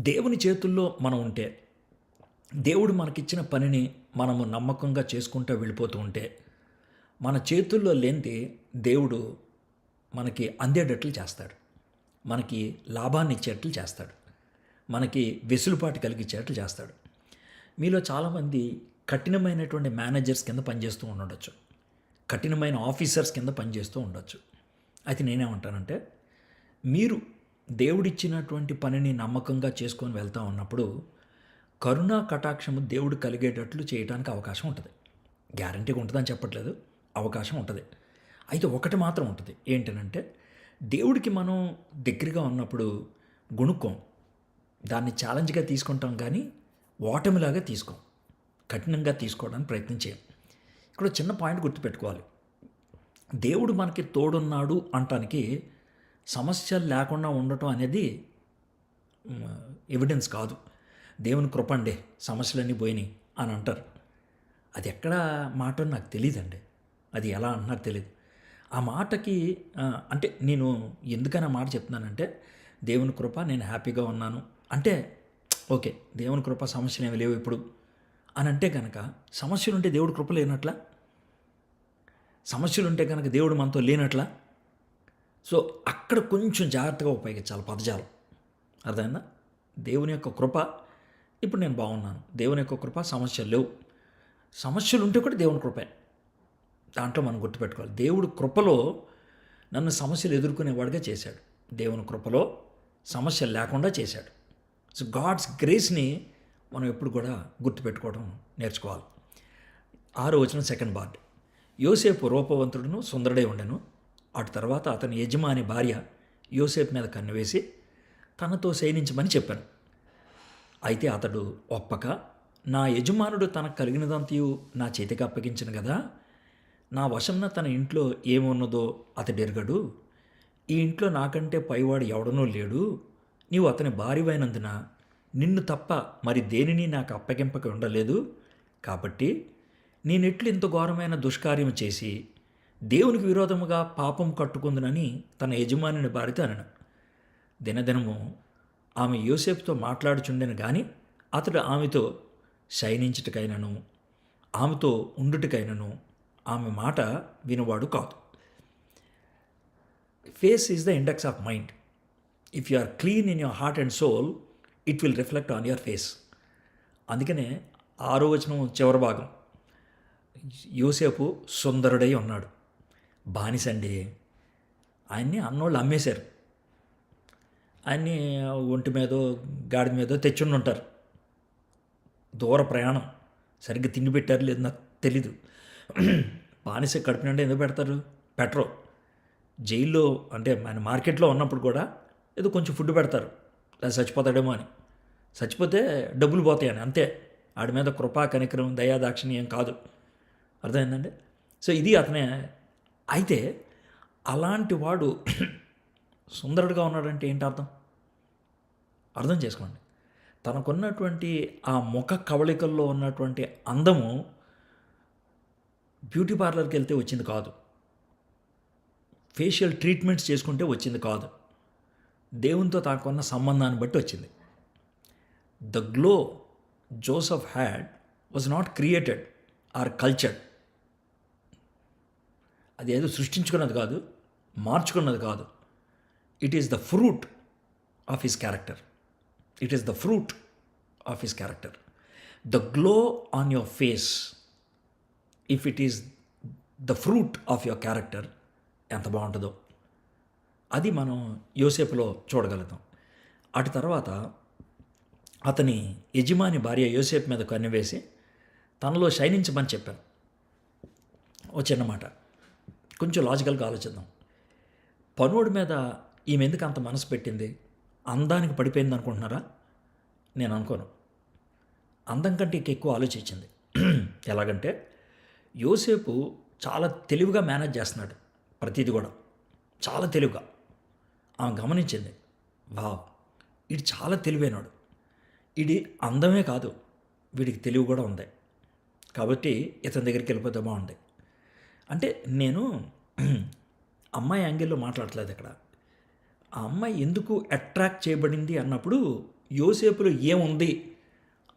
దేవుని చేతుల్లో మనం ఉంటే, దేవుడు మనకిచ్చిన పనిని మనము నమ్మకంగా చేసుకుంటూ వెళ్ళిపోతూ ఉంటే, మన చేతుల్లో లేనిది దేవుడు మనకి అందేటట్లు చేస్తాడు, మనకి లాభాన్ని ఇచ్చేట్లు చేస్తాడు, మనకి వెసులుబాటు కలిగించేట్లు చేస్తాడు. మీలో చాలామంది కఠినమైనటువంటి మేనేజర్స్ కింద పనిచేస్తూ ఉండొచ్చు, కఠినమైన ఆఫీసర్స్ కింద పనిచేస్తూ ఉండొచ్చు. అయితే నేనేమంటానంటే, మీరు దేవుడిచ్చినటువంటి పనిని నమ్మకంగా చేసుకొని వెళ్తూ ఉన్నప్పుడు కరుణా కటాక్షము దేవుడు కలిగేటట్లు చేయడానికి అవకాశం ఉంటుంది. గ్యారంటీగా ఉంటుందని చెప్పట్లేదు, అవకాశం ఉంటుంది. అయితే ఒకటి మాత్రం ఉంటుంది, ఏంటనంటే దేవుడికి మనం దగ్గరగా ఉన్నప్పుడు గుణుక్కోం, దాన్ని ఛాలెంజ్గా తీసుకుంటాం, కానీ ఓటమిలాగా తీసుకోం, కఠినంగా తీసుకోవడానికి ప్రయత్నం చేయం. ఇక్కడ చిన్న పాయింట్ గుర్తుపెట్టుకోవాలి. దేవుడు మనకి తోడున్నాడు అంటానికి సమస్యలు లేకుండా ఉండటం అనేది ఎవిడెన్స్ కాదు. దేవుని కృప అండి సమస్యలన్నీ పోయినాయి అని అంటారు. అది ఎక్కడ మాట నాకు తెలియదండి, అది ఎలా అంటున్నారు తెలియదు. ఆ మాటకి అంటే నేను ఎందుకని ఆ మాట చెప్తున్నానంటే, దేవుని కృప నేను హ్యాపీగా ఉన్నాను అంటే ఓకే, దేవుని కృప సమస్యలు ఏమి లేవు ఇప్పుడు అని అంటే కనుక సమస్యలు ఉంటే దేవుడి కృప లేనట్లా, సమస్యలు ఉంటే కనుక దేవుడు మనతో లేనట్లా. సో అక్కడ కొంచెం జాగ్రత్తగా ఉపయోగించాలి పదజాలం, అర్థమైందా? దేవుని యొక్క కృప, ఇప్పుడు నేను బాగున్నాను, దేవుని యొక్క కృప, సమస్యలు లేవు. సమస్యలు ఉంటే కూడా దేవుని కృపే, దాంట్లో మనం గుర్తుపెట్టుకోవాలి. దేవుడు కృపలో నన్ను సమస్యలు ఎదుర్కొనేవాడిగా చేశాడు, దేవుని కృపలో సమస్యలు లేకుండా చేశాడు. సో గాడ్స్ గ్రేస్ని మనం ఎప్పుడు కూడా గుర్తుపెట్టుకోవడం నేర్చుకోవాలి. 6వ వచనం సెకండ్ పార్ట్. యోసేపు రూపవంతుడును సుందరుడై ఉండెను. అటు తర్వాత అతని యజమాని భార్య యోసేపు మీద కన్నువేసి తనతో శయనించమని చెప్పాను. అయితే అతడు ఒప్పక, నా యజమానుడు తనకు కలిగినదంతయు నా చేతికి అప్పగించను కదా, నా వశంన తన ఇంట్లో ఏమున్నదో అతడు ఎరగడు, ఈ ఇంట్లో నాకంటే పైవాడు ఎవడనూ లేడు, నీవు అతని భార్యవైనందున నిన్ను తప్ప మరి దేనిని నాకు అప్పగింపక ఉండలేదు, కాబట్టి నేనెట్లు ఇంత ఘోరమైన దుష్కార్యం చేసి దేవునికి విరోధముగా పాపం కట్టుకుందునని తన యజమానిని భార్యతో అనను. దినదినము ఆమె యోసేపుతో మాట్లాడుచుండెను గాని అతడు ఆమెతో శయనించుటకైనను ఆమెతో ఉండుటకైనను ఆమె మాట వినువాడు కాదు. Face is the index of mind. If you are clean in your heart and soul, it will reflect on your face. అందుకనే 6వ వచనం చివరి భాగం, యోసేపు సుందరుడై ఉన్నాడు. బానిసండి, ఆయన్ని అన్నోళ్ళు అమ్మేశారు. ఆయన్ని ఒంటి మీదో గాడిద మీదో తెచ్చుండి ఉంటారు. దూర ప్రయాణం, సరిగ్గా తిండి పెట్టారు లేదు నాకు తెలీదు. బానిస కడుపు నిండా ఎందుకు పెడతారు? పెట్టరు. జైల్లో అంటే మన మార్కెట్లో ఉన్నప్పుడు కూడా ఏదో కొంచెం ఫుడ్ పెడతారు, అది చచ్చిపోతాడేమో అని. చచ్చిపోతే డబ్బులు పోతాయని, అంతే. ఆడి మీద కృపా కనికరం దయాదాక్షిణ్యం కాదు. అర్థమైందండి? సో ఇది అతనే. అయితే అలాంటి వాడు సుందరుడుగా ఉన్నాడంటే ఏంటి అర్థం? అర్థం చేసుకోండి. తనకున్నటువంటి ఆ ముఖ కవళికల్లో ఉన్నటువంటి అందము బ్యూటీ పార్లర్కి వెళ్తే వచ్చింది కాదు, ఫేషియల్ ట్రీట్మెంట్స్ చేసుకుంటే వచ్చింది కాదు, దేవునితో తనకున్న సంబంధాన్ని బట్టి వచ్చింది. The glow Joseph had was not created or cultured. అది ఏదో సృష్టించుకున్నది కాదు, మార్చుకున్నది కాదు. It is the fruit of his character. It is the fruit of his character. The glow on your face, if it is the fruit of your character, ఎంత బాగుంటుందో అది మనం యోసేపులో చూడగలుగుతాం. అటు తర్వాత అతని యజమాని భార్య యోసేపు మీద కన్నువేసి తనలో శయనించమని చెప్పాను. ఓ చిన్న మాట, కొంచెం లాజికల్గా ఆలోచిద్దాం. పనుడి మీద ఈమె ఎందుకు అంత మనసు పెట్టింది? అందానికి పడిపోయింది అనుకుంటున్నారా? నేను అనుకోను. అందం కంటే ఎక్కువ ఆలోచించింది. ఎలాగంటే యోసేపు చాలా తెలివిగా మేనేజ్ చేస్తున్నాడు ప్రతిదీ కూడా, చాలా తెలివిగా. ఆమె గమనించింది, వావ్, ఇది చాలా తెలివైనడు, ఇది అందమే కాదు వీడికి తెలివి కూడా ఉంది, కాబట్టి ఇతని దగ్గరికి వెళ్ళిపోతే బాగుంది. అంటే నేను అమ్మాయి యాంగిల్లో మాట్లాడట్లేదు ఇక్కడ. ఆ అమ్మాయి ఎందుకు అట్రాక్ట్ చేయబడింది అన్నప్పుడు యోసేపులో ఏముంది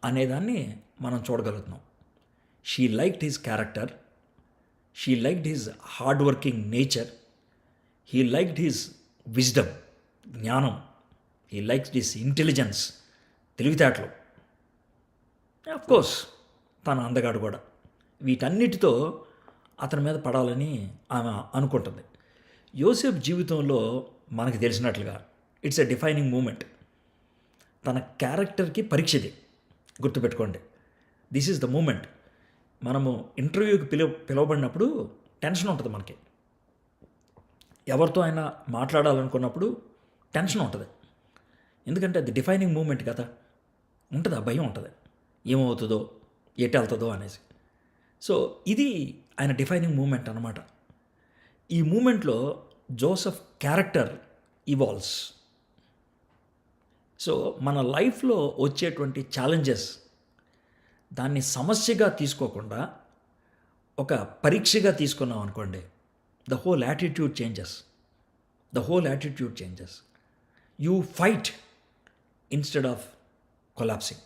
అనేదాన్ని మనం చూడగలుగుతున్నాం. She liked his character, she liked his hard working nature, he liked his wisdom, జ్ఞానం, హీ లైక్స్ హిజ్ ఇంటెలిజెన్స్, తెలివితేటలు. అఫ్కోర్స్ తన అందగాడు కూడా. వీటన్నిటితో అతని మీద పడాలని ఆమె అనుకుంటుంది. యోసేపు జీవితంలో మనకు తెలిసినట్లుగా ఇట్స్ ఎ డిఫైనింగ్ మూమెంట్. తన క్యారెక్టర్కి పరీక్షది, గుర్తుపెట్టుకోండి. This is the moment. మనము ఇంటర్వ్యూకి పిలువబడినప్పుడు టెన్షన్ ఉంటుంది మనకి. ఎవరితో అయినా మాట్లాడాలనుకున్నప్పుడు టెన్షన్ ఉంటుంది. ఎందుకంటే అది డిఫైనింగ్ మూమెంట్ కదా, ఉంటుంది, ఆ భయం ఉంటుంది, ఏమవుతుందో ఎటు వెళ్తుందో అనేసి. సో ఇది ఆయన డిఫైనింగ్ మూమెంట్ అన్నమాట. ఈ మూమెంట్లో జోసెఫ్ క్యారెక్టర్ ఇవాల్వ్స్. సో మన లైఫ్లో వచ్చేటువంటి ఛాలెంజెస్ దాన్ని సమస్యగా తీసుకోకుండా ఒక పరీక్షగా తీసుకున్నాం అనుకోండి, the whole attitude changes. The whole attitude changes. You fight instead of collapsing.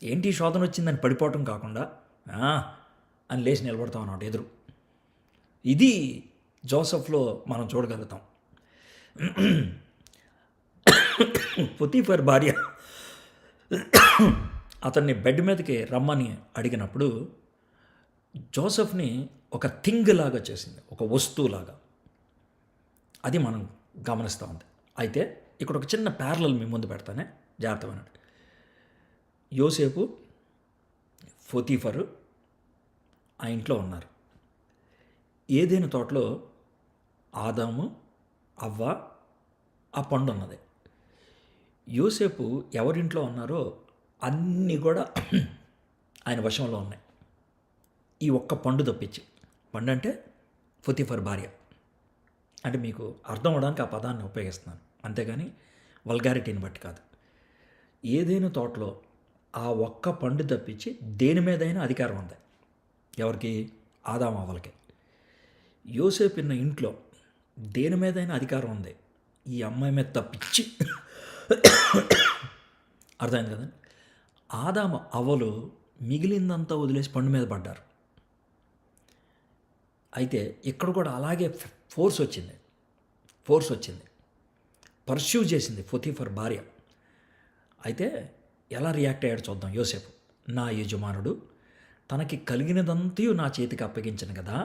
ఏంటి శోధన వచ్చిందని పడిపోవటం కాకుండా అని లేచి నిలబడతాం అన్నమాట ఎదురు. ఇది జోసెఫ్లో మనం చూడగలుగుతాం. పొతీఫర్ భార్య అతన్ని బెడ్ మీదకి రమ్మని అడిగినప్పుడు జోసెఫ్ని ఒక థింగ్ లాగా చేసింది, ఒక వస్తువులాగా. అది మనం గమనిస్తూ ఉంది. అయితే ఇక్కడ ఒక చిన్న ప్యారలల్ మీ ముందు పెడతానే, జాగ్రత్తగా. యోసేపు, పొతీఫరు ఆ ఇంట్లో ఉన్నారు. ఏదైనా తోటలో ఆదాము, అవ్వ, ఆ పండు ఉన్నది. యోసేపు ఎవరింట్లో ఉన్నారో అన్నీ కూడా ఆయన వశంలో ఉన్నాయి, ఈ ఒక్క పండు తప్పించి. పండు అంటే పొతీఫర్ భార్య. అంటే మీకు అర్థం అవడానికి ఆ పదాన్ని ఉపయోగిస్తున్నాను, అంతేగాని వల్గారిటీని బట్టి కాదు. ఏదైనా తోటలో ఆ ఒక్క పండు తప్పించి దేని మీదైనా అధికారం ఉంది. ఎవరికి? ఆదాము అవ్వలకి. యోసేపు ఉన్న ఇంట్లో దేని మీదైనా అధికారం ఉంది, ఈ అమ్మాయి మీద తప్పించి. అర్థమైంది కదా? ఆదాము అవ్వలు మిగిలిందంతా వదిలేసి పండు మీద పడ్డారు. అయితే ఇక్కడ కూడా అలాగే ఫోర్స్ వచ్చింది, పర్స్యూ చేసింది పొతీఫర్ భార్య. అయితే ఎలా రియాక్ట్ అయ్యాడు చూద్దాం యోసేపు. నా యజమానుడు తనకి కలిగినదంతయు నా చేతికి అప్పగించను కదా,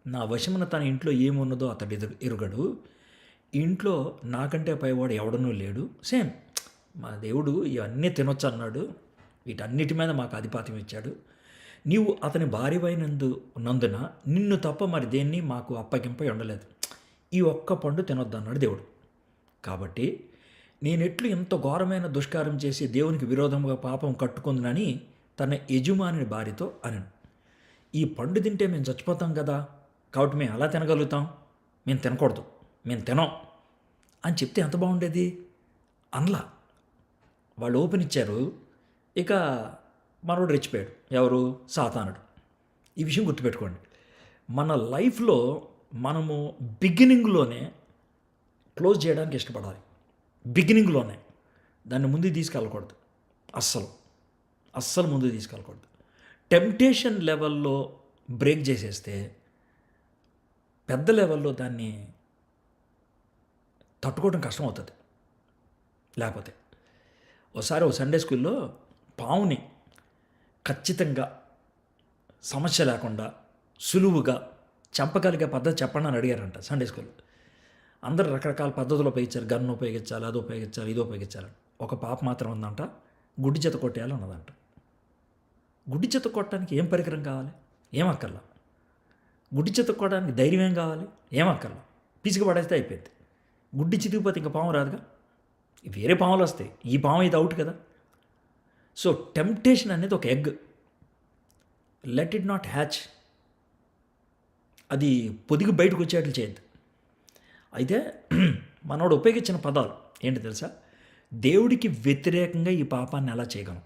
నా వశమున తన ఇంట్లో ఏమున్నదో అతడు ఎరుగడు, ఇంట్లో నాకంటే పైవాడు ఎవడనూ లేడు. సేమ్ మా దేవుడు ఇవన్నీ తినొచ్చు అన్నాడు, వీటన్నిటి మీద మాకు ఆధిపత్యం ఇచ్చాడు. నీవు అతని భార్యవైనందున నిన్ను తప్ప మరి దేన్ని మాకు అప్పగింపై ఉండలేదు. ఈ ఒక్క పండు తినొద్దు అన్నాడు దేవుడు. కాబట్టి నేనెట్లు ఎంత ఘోరమైన దుష్కారం చేసి దేవునికి విరోధముగా పాపం కట్టుకుందునని తన యజమాని భార్యతో అనను. ఈ పండు తింటే మేము చచ్చిపోతాం కదా, కాబట్టి మేము ఎలా తినగలుగుతాం, మేము తినకూడదు, మేము తినం అని చెప్తే ఎంత బాగుండేది. అనలా, వాళ్ళు ఓపెన్ ఇచ్చారు. ఇక మనోడు రెచ్చిపోయాడు. ఎవరు? సాతానుడు. ఈ విషయం గుర్తుపెట్టుకోండి. మన లైఫ్లో మనము బిగినింగ్లోనే క్లోజ్ చేయడానికి ఇష్టపడాలి. బిగినింగ్లోనే దాన్ని ముందుకు తీసుకెళ్ళకూడదు. అస్సలు ముందుకు తీసుకెళ్ళకూడదు. టెంప్టేషన్ లెవెల్లో బ్రేక్ చేసేస్తే పెద్ద లెవెల్లో దాన్ని తట్టుకోవడం కష్టం అవుతుంది. లేకపోతే ఓ సండే స్కూల్లో పావుని ఖచ్చితంగా సమస్య లేకుండా సులువుగా చంపగలిగే పద్ధతి చెప్పండి అని అడిగారంట సండే స్కూల్లో. అందరు రకరకాల పద్ధతులు ఉపయోగించారు. గన్ను ఉపయోగించాలి, అది ఉపయోగించాలి, ఇది ఉపయోగించాలి. ఒక పాప మాత్రం ఉందంట, గుడ్డి చేత కొట్టేయాలి ఉన్నదంట. గుడ్డి చేత కొట్టడానికి ఏం పరికరం కావాలి? ఏమక్కర్లా. గుడ్డి చేత కొట్టడానికి ధైర్యం ఏం కావాలి? ఏమక్కర్లా. పిసికి పడేస్తే అయిపోయింది. గుడ్డి చితికిపోతే ఇంకా పాము రాదుగా, వేరే పాములు వస్తాయి. ఈ పాము ఇది అవుట్ కదా. సో టెంప్టేషన్ అనేది ఒక egg, let it not hatch. అది పొదిగి బయటకు వచ్చేట్లు చేయద్దు. అయితే మనోడు ఉపయోగించిన పదాలు ఏంటి తెలుసా? దేవుడికి వ్యతిరేకంగా ఈ పాపాన్ని ఎలా చేయగలం?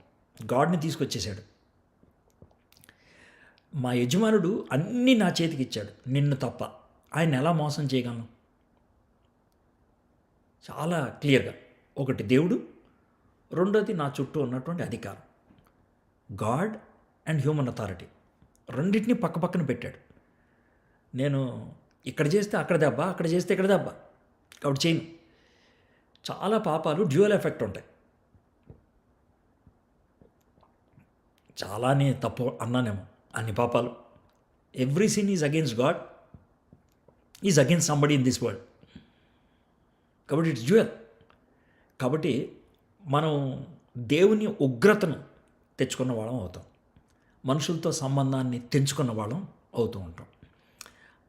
గాడ్ని తీసుకొచ్చేసాడు. మా యజమానుడు అన్నీ నా చేతికి ఇచ్చాడు, నిన్ను తప్ప, ఆయన ఎలా మోసం చేయగలను? చాలా క్లియర్గా, ఒకటి దేవుడు, రెండోది నా చుట్టూ ఉన్నటువంటి అధికారం. గాడ్ అండ్ హ్యూమన్ అథారిటీ రెండింటినీ పక్కపక్కన పెట్టాడు. నేను ఇక్కడ చేస్తే అక్కడ దెబ్బ, అక్కడ చేస్తే ఇక్కడ దెబ్బ, కాబట్టి చేయను. చాలా పాపాలు డ్యూయల్ ఎఫెక్ట్ ఉంటాయి. చాలానే తప్పు అన్నానేమో, అన్ని పాపాలు. Every sin is against God, is against somebody in this world. కాబట్టి ఇట్స్ డ్యూయల్. కాబట్టి మనం దేవుని ఉగ్రతను తెచ్చుకున్న వాళ్ళం అవుతాం, మనుషులతో సంబంధాన్ని తెంచుకున్న వాళ్ళం అవుతూ ఉంటాం.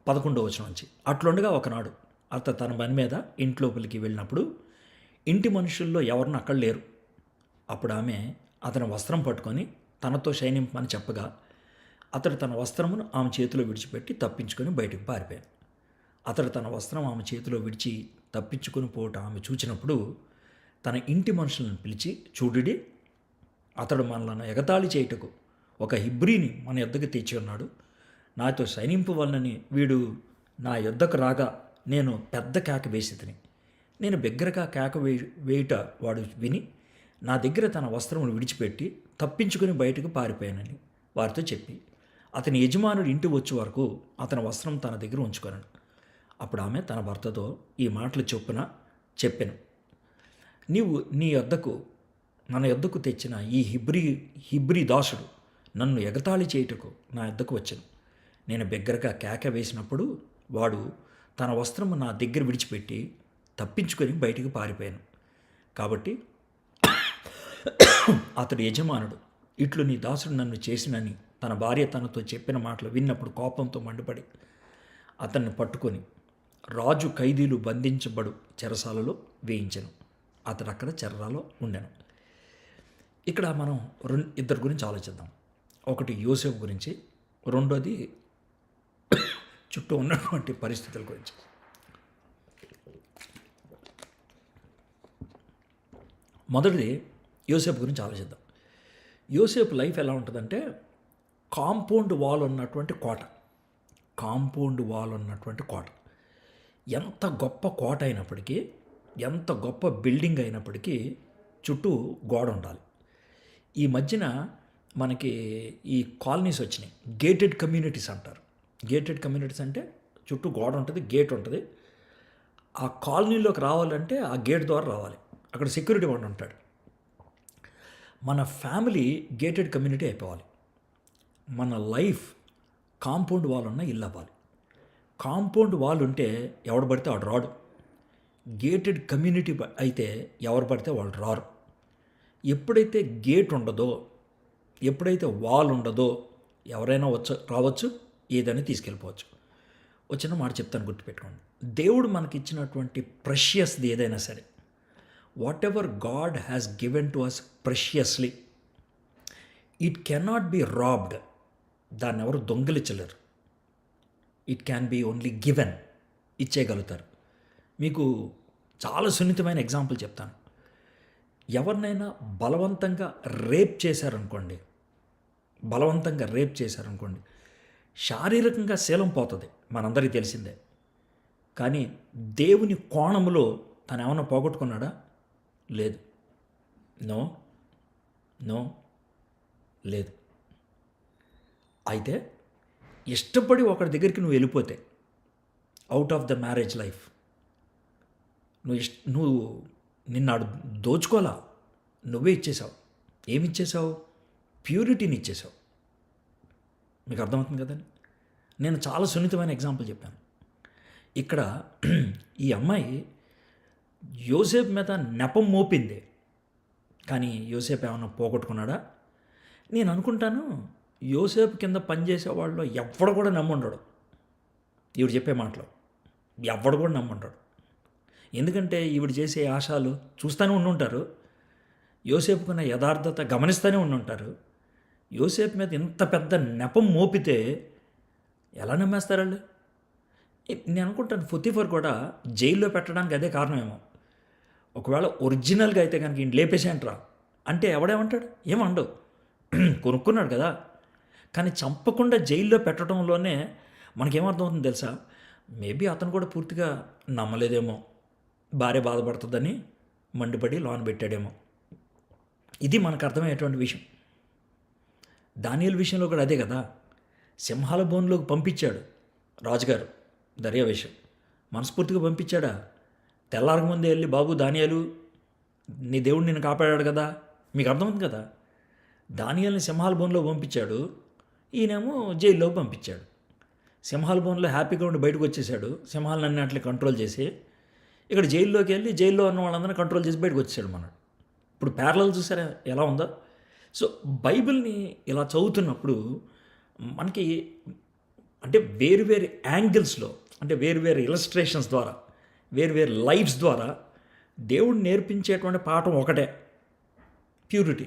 11వ వచనం నుంచి, అట్లుండగా ఒకనాడు అతను తన పని మీద ఇంట్లోపలికి వెళ్ళినప్పుడు ఇంటి మనుషుల్లో ఎవరిని అక్కడ లేరు. అప్పుడు ఆమె అతని వస్త్రం పట్టుకొని తనతో శయనింపమని చెప్పగా అతడు తన వస్త్రమును ఆమె చేతిలో విడిచిపెట్టి తప్పించుకొని బయటకు పారిపోయాను. అతడు తన వస్త్రం ఆమె చేతిలో విడిచి తప్పించుకొని పోవటం ఆమె చూచినప్పుడు తన ఇంటి మనుషులను పిలిచి, చూడుడి, అతడు మనలను ఎగతాళి చేయుటకు ఒక హెబ్రీని మన యొద్దకు తెచ్చి ఉన్నాడు. నాతో సైనింపు వలనని వీడు నా యొద్దకు రాగా నేను పెద్ద కేక వేసితిని. నేను బిగ్గరగా కేక వేయుట వాడు విని నా దగ్గర తన వస్త్రమును విడిచిపెట్టి తప్పించుకొని బయటకు పారిపోయానని వారితో చెప్పి అతని యజమానుడు ఇంటి వచ్చే వరకు అతని వస్త్రం తన దగ్గర ఉంచుకొనను. అప్పుడు ఆమె తన భర్తతో ఈ మాటలు చొప్పున చెప్పెను, నీవు మన యొద్దకు తెచ్చిన ఈ హిబ్రీ దాసుడు నన్ను ఎగతాళి చేయుటకు నా యొద్దకు వచ్చాను. నేను బిగ్గరగా కేక వేసినప్పుడు వాడు తన వస్త్రము నా దగ్గర విడిచిపెట్టి తప్పించుకొని బయటికి పారిపోయాను. కాబట్టి అతడు యజమానుడు ఇట్లు నీ దాసుడు నన్ను చేసినని తన భార్య తనతో చెప్పిన మాటలు విన్నప్పుడు కోపంతో మండిపడి అతన్ని పట్టుకొని రాజు ఖైదీలు బంధించబడు చెరసాలలో వేయించెను. అతడు అక్కడ చెరసాలలో ఉండెను. ఇక్కడ మనం ఇద్దరు గురించి ఆలోచిద్దాం. ఒకటి యోసేపు గురించి, రెండోది చుట్టూ ఉన్నటువంటి పరిస్థితుల గురించి. మొదటిది యోసేపు గురించి ఆలోచిద్దాం. యోసేపు లైఫ్ ఎలా ఉంటుందంటే, కాంపౌండ్ వాల్ ఉన్నటువంటి కోట. కాంపౌండ్ వాల్ ఉన్నటువంటి కోట. ఎంత గొప్ప కోట అయినప్పటికీ, ఎంత గొప్ప బిల్డింగ్ అయినప్పటికీ చుట్టూ గోడ ఉండాలి. ఈ మధ్యన మనకి ఈ కాలనీస్ వచ్చినాయి, గేటెడ్ కమ్యూనిటీస్ అంటారు. గేటెడ్ కమ్యూనిటీస్ అంటే చుట్టూ గోడ ఉంటుంది, గేట్ ఉంటుంది. ఆ కాలనీలోకి రావాలంటే ఆ గేట్ ద్వారా రావాలి. అక్కడ సెక్యూరిటీ వాడు ఉంటాడు. మన ఫ్యామిలీ గేటెడ్ కమ్యూనిటీ అయిపోవాలి. మన లైఫ్ కాంపౌండ్ వాల్ ఉన్న ఇల్లు అవ్వాలి. కాంపౌండ్ వాల్ ఉంటే ఎవడు పడితే వాడు రాడు. గేటెడ్ కమ్యూనిటీ అయితే ఎవరు పడితే వాళ్ళు రారు. ఎప్పుడైతే గేట్ ఉండదో, ఎప్పుడైతే వాల్ ఉండదో, ఎవరైనా రావచ్చు, ఏదైనా తీసుకెళ్ళిపోవచ్చు. వచ్చిన మాట చెప్తాను, గుర్తుపెట్టుకోండి. దేవుడు మనకిచ్చినటువంటి ప్రెషియస్ది ఏదైనా సరే, whatever God has given to us preciously, it cannot be robbed. దాన్ని ఎవరు దొంగిలించలేరు. It can be only given, ఇచ్చేయగలుగుతారు. మీకు చాలా సున్నితమైన ఎగ్జాంపుల్ చెప్తాను. ఎవరినైనా బలవంతంగా రేప్ చేశారనుకోండి, శారీరకంగా శీలం పోతుంది, మనందరికీ తెలిసిందే. కానీ దేవుని కోణములో తను ఏమన్నా పోగొట్టుకున్నాడా? లేదు. నో లేదు. అయితే ఇష్టపడి ఒకరి దగ్గరికి నువ్వు వెళ్ళిపోతే, out of the marriage life, నువ్వు నిన్ను దోచుకోలా, నువ్వే ఇచ్చేసావు. ఏమి ఇచ్చేసావు? ప్యూరిటీని ఇచ్చేసావు. మీకు అర్థమవుతుంది కదండి. నేను చాలా సున్నితమైన ఎగ్జాంపుల్ చెప్పాను. ఇక్కడ ఈ అమ్మాయి యోసేపు మీద నెపం మోపింది, కానీ యోసేపు ఏమన్నా పోగొట్టుకున్నాడా? నేను అనుకుంటాను యోసేపు కింద పనిచేసే వాళ్ళు ఎవడు కూడా నమ్ముండడు. ఈవిడ చెప్పే మాటలు ఎవడు కూడా నమ్ముండడు. ఎందుకంటే ఈవిడ చేసే ఆశాలు చూస్తూనే ఉండుంటారు. యోసేపుకున్న యథార్థత గమనిస్తూనే ఉండుంటారు. యోసేపు మీద ఇంత పెద్ద నెపం మోపితే ఎలా నమ్మేస్తారు వాళ్ళు? నేను అనుకుంటాను పొతిఫర్ కూడా జైల్లో పెట్టడానికి అదే కారణమేమో. ఒకవేళ ఒరిజినల్గా అయితే కనుక ఈయన లేపేసేంట్రా అంటే ఎవడేమంటాడు? ఏమండవు, కొనుక్కున్నాడు కదా. కానీ చంపకుండా జైల్లో పెట్టడంలోనే మనకేమర్థమవుతుంది తెలుసా? మేబీ అతను కూడా పూర్తిగా నమ్మలేదేమో, భార్య బాధపడుతుందని మండిపడి లోన్ పెట్టాడేమో. ఇది మనకు అర్థమయ్యేటువంటి విషయం. దానియేలు విషయంలో కూడా అదే కదా. సింహాల బోన్లోకి పంపించాడు రాజుగారు దర్యావేషం. మనస్ఫూర్తిగా పంపించాడా? తెల్లారక ముందే వెళ్ళి, బాబు దానియేలు, నీ దేవుడు నిన్ను కాపాడాడు కదా. మీకు అర్థమవుతుంది కదా. దానియేలుని సింహాల బోన్లో పంపించాడు, ఈయనేమో జైల్లో పంపించాడు. సింహాల బోన్లో హ్యాపీగా ఉండి బయటకు వచ్చేసాడు, సింహాలను అన్నింటినీ కంట్రోల్ చేసి. ఇక్కడ జైల్లోకి వెళ్ళి జైల్లో ఉన్న వాళ్ళందరినీ కంట్రోల్ చేసి బయటకు వచ్చేసాడు మనడు. ఇప్పుడు ప్యారలల్ చూసారా ఎలా ఉందో? సో బైబిల్ని ఇలా చదువుతున్నప్పుడు మనకి అంటే వేరు యాంగిల్స్లో, అంటే వేరు ఇలస్ట్రేషన్స్ ద్వారా, వేరు లైఫ్స్ ద్వారా దేవుడు నేర్పించేటువంటి పాఠం ఒకటే, ప్యూరిటీ.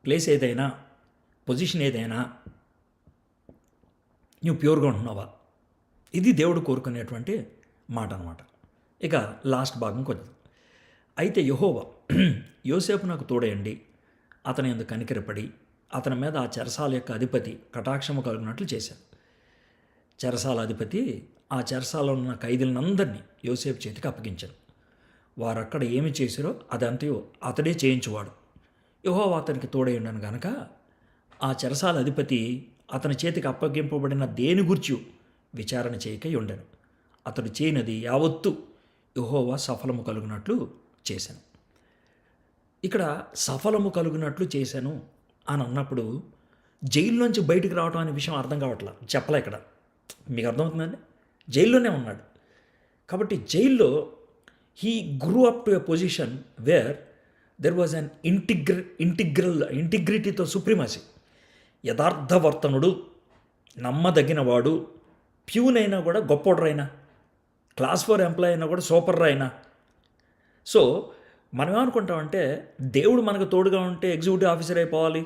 ప్లేస్ ఏదైనా, పొజిషన్ ఏదైనా, నువ్వు ప్యూర్గా ఉంటున్నావా? ఇది దేవుడు కోరుకునేటువంటి మాట అనమాట. ఇక లాస్ట్ భాగం కొంచెం. అయితే యెహోవా యోసేపు నాకు తోడేయండి, అతని యందు కనికరపడి అతని మీద ఆ చెరసాల యొక్క అధిపతి కటాక్షము కలిగినట్లు చేశాడు. చెరసాల అధిపతి ఆ చెరసాలలో ఉన్న ఖైదీలందరినీ యోసేపు చేతికి అప్పగించాడు. వారు అక్కడ ఏమి చేశారో అదంతా అతడే చేయించువాడు. యెహోవా అతనికి తోడేయుండను గనక ఆ చెరసాల అధిపతి అతని చేతికి అప్పగింపబడిన దేని గురించి విచారణ చేయకై ఉండెను. అతడు చేయనది యావత్తు యెహోవా సఫలము కలుగునట్లు చేశాను. ఇక్కడ సఫలము కలుగునట్లు చేశాను అని అన్నప్పుడు జైల్లోంచి బయటికి రావడం అనే విషయం అర్థం కావట్లా, చెప్పలే ఇక్కడ. మీకు అర్థమవుతుందండి? జైల్లోనే ఉన్నాడు. కాబట్టి జైల్లో he grew up to a position where there was an ఇంటిగ్రిటీతో సుప్రీమసీ. యథార్థవర్తనుడు, నమ్మదగినవాడు, ప్యూన్ అయినా కూడా గొప్పోడరైనా, క్లాస్ 4 ఎంప్లాయ్ అయినా కూడా సూపర్ అయినా. సో మనం ఏమనుకుంటామంటే దేవుడు మనకు తోడుగా ఉంటే ఎగ్జిక్యూటివ్ ఆఫీసర్ అయిపోవాలి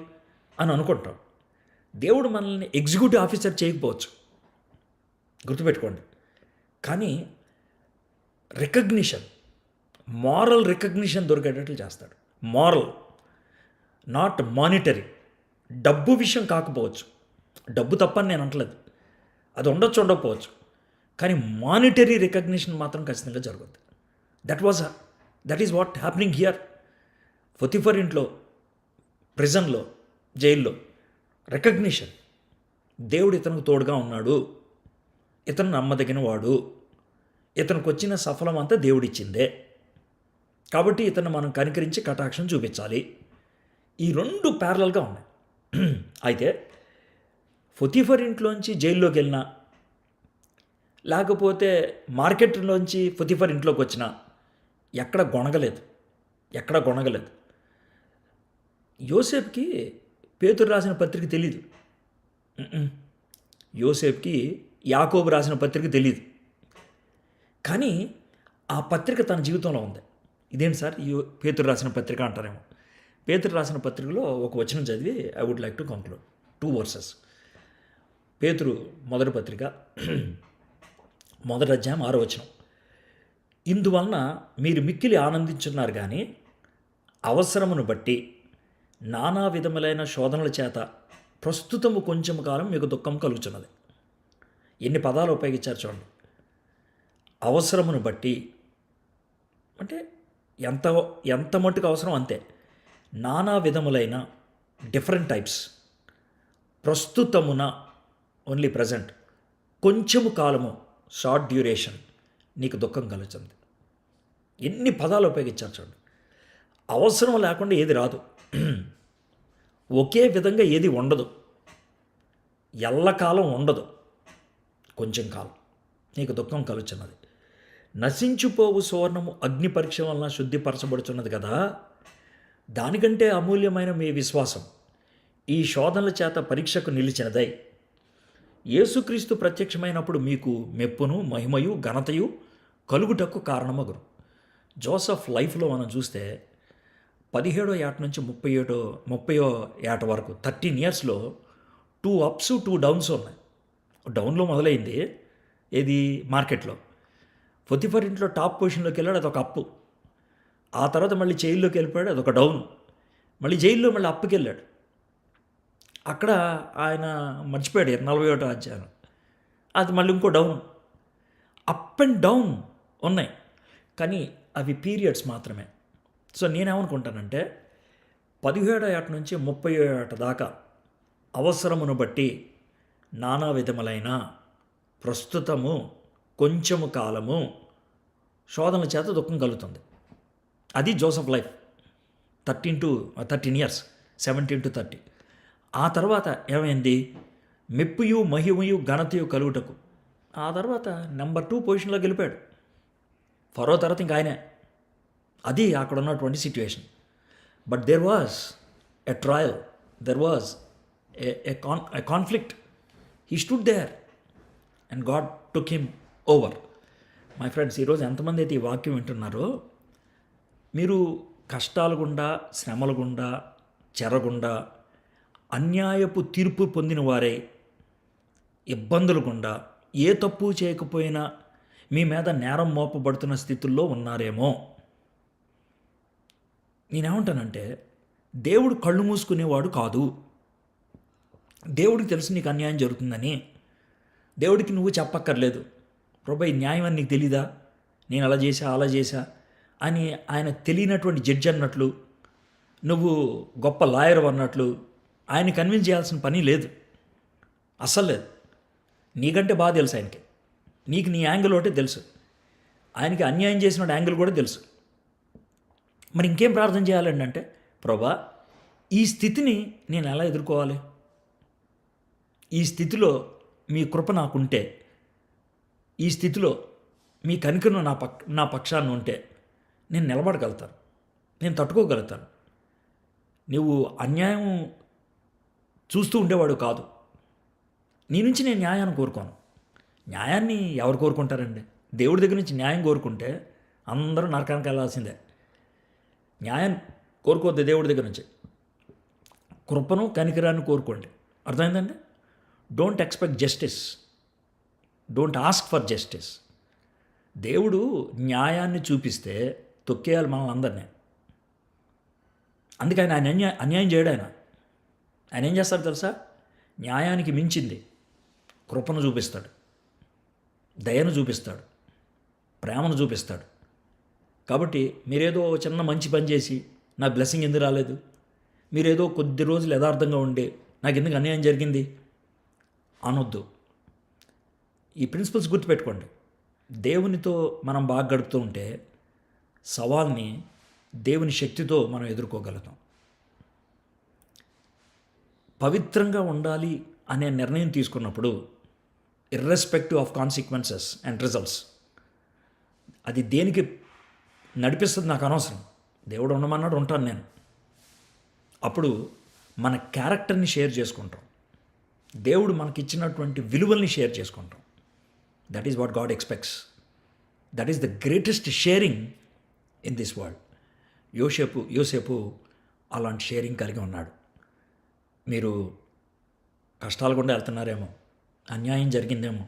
అని అనుకుంటాం. దేవుడు మనల్ని ఎగ్జిక్యూటివ్ ఆఫీసర్ చేయకపోవచ్చు, గుర్తుపెట్టుకోండి. కానీ రికగ్నిషన్, మారల్ రికగ్నిషన్ దొరికేటట్లు చేస్తాడు. Moral, not monetary. డబ్బు విషయం కాకపోవచ్చు, డబ్బు తప్పని నేను అంటలేదు, అది ఉండొచ్చు ఉండకపోవచ్చు, కానీ మానిటరీ రికగ్నిషన్ మాత్రం ఖచ్చితంగా జరుగుద్ది. That is what happening here. Potiphar ఇంట్లో, ప్రిజన్లో, జైల్లో రికగ్నిషన్. దేవుడు ఇతనికి తోడుగా ఉన్నాడు, ఇతను నమ్మదగిన వాడు, ఇతనికి వచ్చిన సఫలం అంతా దేవుడిచ్చిందే, కాబట్టి ఇతను మనం కనికరించి కటాక్షం చూపించాలి. ఈ రెండు ప్యారలల్గా ఉన్నాయి. అయితే పొతిఫర్ ఇంట్లోంచి జైల్లోకి వెళ్ళినా, లేకపోతే మార్కెట్లోంచి పొతిఫర్ ఇంట్లోకి వచ్చినా ఎక్కడ గొణగలేదు. యోసేపుకి పేతురు రాసిన పత్రిక తెలీదు, యోసేపుకి యాకోబు రాసిన పత్రిక తెలీదు, కానీ ఆ పత్రిక తన జీవితంలో ఉంది. ఇదేంటి సార్ పేతురు రాసిన పత్రిక అంటారేమో. పేతురు రాసిన పత్రికలో ఒక వచనం చదివి I would like to conclude 2 verses. పేతురు మొదటి పత్రిక 1వ అధ్యాయం 6వ వచనం. ఇందువలన మీరు మిక్కిలి ఆనందించున్నారు, కానీ అవసరమును బట్టి నానా విధములైన శోధనల చేత ప్రస్తుతము కొంచెం కాలం మీకు దుఃఖం కలుగుచున్నది. ఎన్ని పదాలు ఉపయోగించారు చూడండి. అవసరమును బట్టి అంటే ఎంత మట్టుకు అవసరం అంతే. నానా విధములైన డిఫరెంట్ టైప్స్, ప్రస్తుతమున ఓన్లీ ప్రజెంట్, కొంచెము కాలము షార్ట్ డ్యూరేషన్ నీకు దుఃఖం కలుగుతుంది. ఎన్ని పదాలు ఉపయోగించారు చూడండి. అవసరం లేకుండా ఏది రాదు, ఒకే విధంగా ఏది ఉండదు, ఎల్లకాలం ఉండదు, కొంచెం కాలం నీకు దుఃఖం కలుగుతున్నది. నశించిపోవు సువర్ణము అగ్ని పరీక్ష వలన శుద్ధిపరచబడుతున్నది కదా, దానికంటే అమూల్యమైన మీ విశ్వాసం ఈ శోధనల చేత పరీక్షకు నిలిచినదై యేసుక్రీస్తు ప్రత్యక్షమైనప్పుడు మీకు మెప్పును మహిమయు ఘనతయు కలుగుటకు కారణమగును. జోసెఫ్ లైఫ్లో మనం చూస్తే 17వ ఏట నుంచి 30వ ఏట వరకు 13 yearsలో 2 ups 2 downs ఉన్నాయి. డౌన్లో మొదలైంది ఏది, మార్కెట్లో. పొతిఫర్ ఇంట్లో టాప్ పొజిషన్లోకి వెళ్ళాడు, అదొక అప్పు. ఆ తర్వాత మళ్ళీ జైల్లోకి వెళ్ళిపోయాడు, అదొక డౌన్. మళ్ళీ జైల్లో మళ్ళీ అప్పుకి వెళ్ళాడు, అక్కడ ఆయన మర్చిపోయాడు 41వ అధ్యాయం, అది మళ్ళీ ఇంకో డౌన్. అప్ అండ్ డౌన్ ఉన్నాయి, కానీ అవి పీరియడ్స్ మాత్రమే. సో నేనేమనుకుంటానంటే 17వ ఏట నుంచి 30వ ఏట దాకా అవసరమును బట్టి నానా విధములైన ప్రస్తుతము కొంచెము కాలము శోధనల చేత దుఃఖం కలుగుతుంది. అది జోసెఫ్ లైఫ్. 13 years, 17 to 30. ఆ తర్వాత ఏమైంది, మెప్పుయు మహిమయు ఘనతయు కలుగుటకు. ఆ తర్వాత నెంబర్ 2 పొజిషన్లోకి వెళ్ళిపోయాడు. ఫరో తర్వాత ఇంకా ఆయనే. అది అక్కడ ఉన్నటువంటి situation. But there was a trial, there was a conflict. He stood there and God took him over. My friends, ఈరోజు ఎంతమంది అయితే ఈ వాక్యం వింటున్నారో, మీరు కష్టాల గుండా, శ్రమల గుండా, చెరగుండా, అన్యాయపు తీర్పు పొందిన వారై, ఇబ్బందుల గుండా, ఏ తప్పు చేయకపోయినా మీ మీద నేరం మోపబడుతున్న స్థితుల్లో ఉన్నారేమో. నేనేమంటానంటే, దేవుడు కళ్ళు మూసుకునేవాడు కాదు. దేవుడికి తెలుసు నీకు అన్యాయం జరుగుతుందని. దేవుడికి నువ్వు చెప్పక్కర్లేదు, ప్రభు ఈ న్యాయం అని నీకు తెలీదా, నేను అలా చేశా అని ఆయన తెలియనటువంటి జడ్జి అన్నట్లు, నువ్వు గొప్ప లాయర్ అన్నట్లు ఆయన కన్విన్స్ చేయాల్సిన పని లేదు, అస్సలు లేదు. నీకంటే బాగా తెలుసు ఆయనకి. నీకు నీ యాంగిల్ ఒకటే తెలుసు, ఆయనకి అన్యాయం చేసిన యాంగిల్ కూడా తెలుసు. మరి ఇంకేం ప్రార్థన చేయాలండి అంటే, ప్రభా ఈ స్థితిని నేను ఎలా ఎదుర్కోవాలి, ఈ స్థితిలో మీ కృప నాకుంటే, ఈ స్థితిలో మీ కనికను నా పక్షాన్ని ఉంటే నేను నిలబడగలుగుతాను, నేను తట్టుకోగలుగుతాను. నువ్వు అన్యాయం చూస్తూ ఉండేవాడు కాదు. నీ నుంచి నేను న్యాయాన్ని కోరుకోను. న్యాయాన్ని ఎవరు కోరుకుంటారండి? దేవుడి దగ్గర నుంచి న్యాయం కోరుకుంటే అందరూ నరకానికి వెళ్ళాల్సిందే. న్యాయం కోరుకోవద్దు దేవుడి దగ్గర నుంచి, కృపను కనికరాన్ని కోరుకోండి. అర్థమైందండి? Don't expect justice, don't ask for justice. దేవుడు న్యాయాన్ని చూపిస్తే తొక్కేయాలి మనల్ని అందరినీ. అందుకని ఆయన అన్యాయం చేయడు. ఆయన ఏం చేస్తాడు తెలుసా? న్యాయానికి మించింది కృపను చూపిస్తాడు, దయను చూపిస్తాడు, ప్రేమను చూపిస్తాడు. కాబట్టి మీరేదో చిన్న మంచి పని చేసి నా బ్లెస్సింగ్ ఎందుకు రాలేదు, మీరేదో కొద్ది రోజులు యథార్థంగా ఉండి నాకు ఎందుకు అన్యాయం జరిగింది అనొద్దు. ఈ ప్రిన్సిపల్స్ గుర్తుపెట్టుకోండి. దేవునితో మనం బాగా గడుపుతూ ఉంటే సవాల్ని దేవుని శక్తితో మనం ఎదుర్కోగలుగుతాం. పవిత్రంగా ఉండాలి అనే నిర్ణయం తీసుకున్నప్పుడు irrespective of consequences and results, అది దేనికి నడిపిస్తుంది నాకు అనవసరం. దేవుడు ఉండమన్నాడు, ఉంటాను నేను. అప్పుడు మన క్యారెక్టర్ని షేర్ చేసుకుంటాం, దేవుడు మనకిచ్చినటువంటి విలువల్ని షేర్ చేసుకుంటాం. That is what God expects. That is the greatest sharing in this world. యోసేపు అలాంటి షేరింగ్ కలిగి ఉన్నాడు. మీరు కష్టాలు గుండా వెళ్తున్నారేమో, అన్యాయం జరిగిందేమో,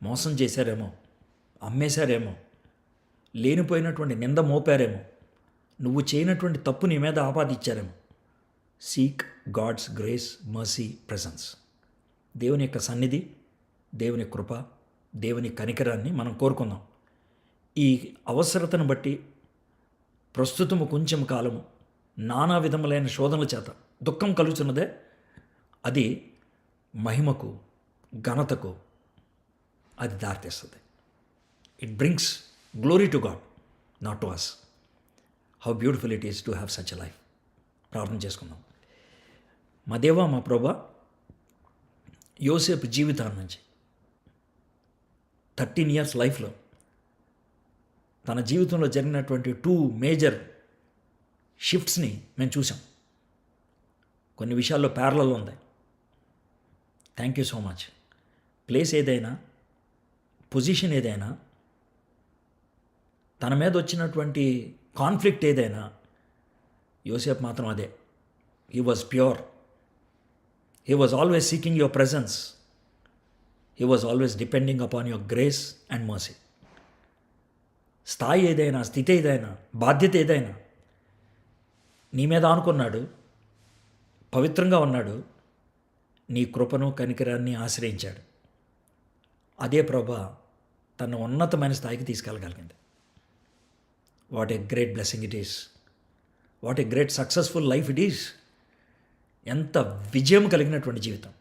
మోసం చేశారేమో, అమ్మేశారేమో, లేనిపోయినటువంటి నింద మోపారేమో, నువ్వు చేయనటువంటి తప్పు నీ మీద ఆపాదించారేమో. Seek God's grace, mercy, presence. దేవుని యొక్క సన్నిధి, దేవుని కృప, దేవుని కనికరాన్ని మనం కోరుకుందాం. ఈ అవసరతను బట్టి ప్రస్తుతము కొంచెం కాలము నానా విధములైన శోధనల చేత దుఃఖం కలుగుతున్నదే, అది మహిమకు, ఘనతకు అది దారితీస్తుంది. It brings glory to God, not to us. How beautiful it is to have such a life. ప్రార్థన చేసుకుందాం. మా దేవా, మా ప్రభా, యోసేపు జీవితాల నుంచి 13 years లైఫ్లో తన జీవితంలో జరిగినటువంటి 2 మేజర్ షిఫ్ట్స్ని మేము చూసాం. కొన్ని విషయాల్లో ప్యారలల్ ఉంది. Thank you so much. Place ఏదైనా, పొజిషన్ ఏదైనా, తన మీద వచ్చినటువంటి కాన్ఫ్లిక్ట్ ఏదైనా, యోసేపు మాత్రం అదే. He was pure. He was always seeking your presence. He was always depending upon your grace and mercy. స్థాయి ఏదైనా, స్థితి ఏదైనా, బాధ్యత ఏదైనా నీ మీద ఆనుకున్నాడు, పవిత్రంగా ఉన్నాడు, నీ కృపను, కనికరాన్ని ఆశ్రయించాడు. అదే ప్రభా తన ఉన్నతమైన స్థాయికి తీసుకెళ్ళగలిగింది. What a great blessing it is. What a great successful life it is. ఎంత విజయం కలిగినటువంటి జీవితం.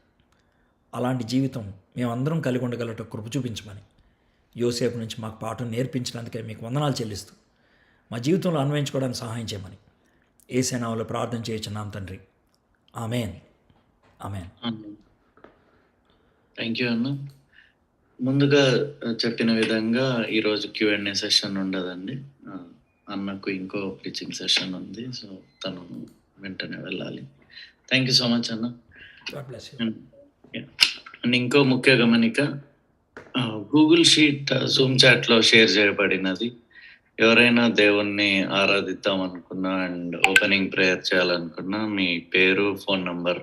అలాంటి జీవితం మేమందరం కలిగి ఉండగలట కృప చూపించమని యోసేపు నుంచి మాకు పాఠం నేర్పించినందుకే మీకు వందనాలు చెల్లిస్తూ మా జీవితంలో అన్వయించుకోవడానికి సహాయం చేయమని యేసు నామములో ప్రార్థన చేయుచున్నాం తండ్రి. ఆమేన్. ఆమేన్. థ్యాంక్ యూ అన్న. ముందుగా చెప్పిన విధంగా ఈరోజు Q&A సెషన్ ఉండదండి. అన్నకు ఇంకో ప్రీచింగ్ సెషన్ ఉంది, సో తను వెంటనే వెళ్ళాలి. థ్యాంక్ యూ సో మచ్ అన్న. God bless you. అండ్ ఇంకో ముఖ్య గమనిక, గూగుల్ షీట్ జూమ్ చాట్లో షేర్ చేయబడినది. ఎవరైనా దేవుణ్ణి ఆరాధిద్దాం అనుకున్నా అండ్ ఓపెనింగ్ ప్రేయర్ చేయాలనుకున్నా మీ పేరు, ఫోన్ నంబర్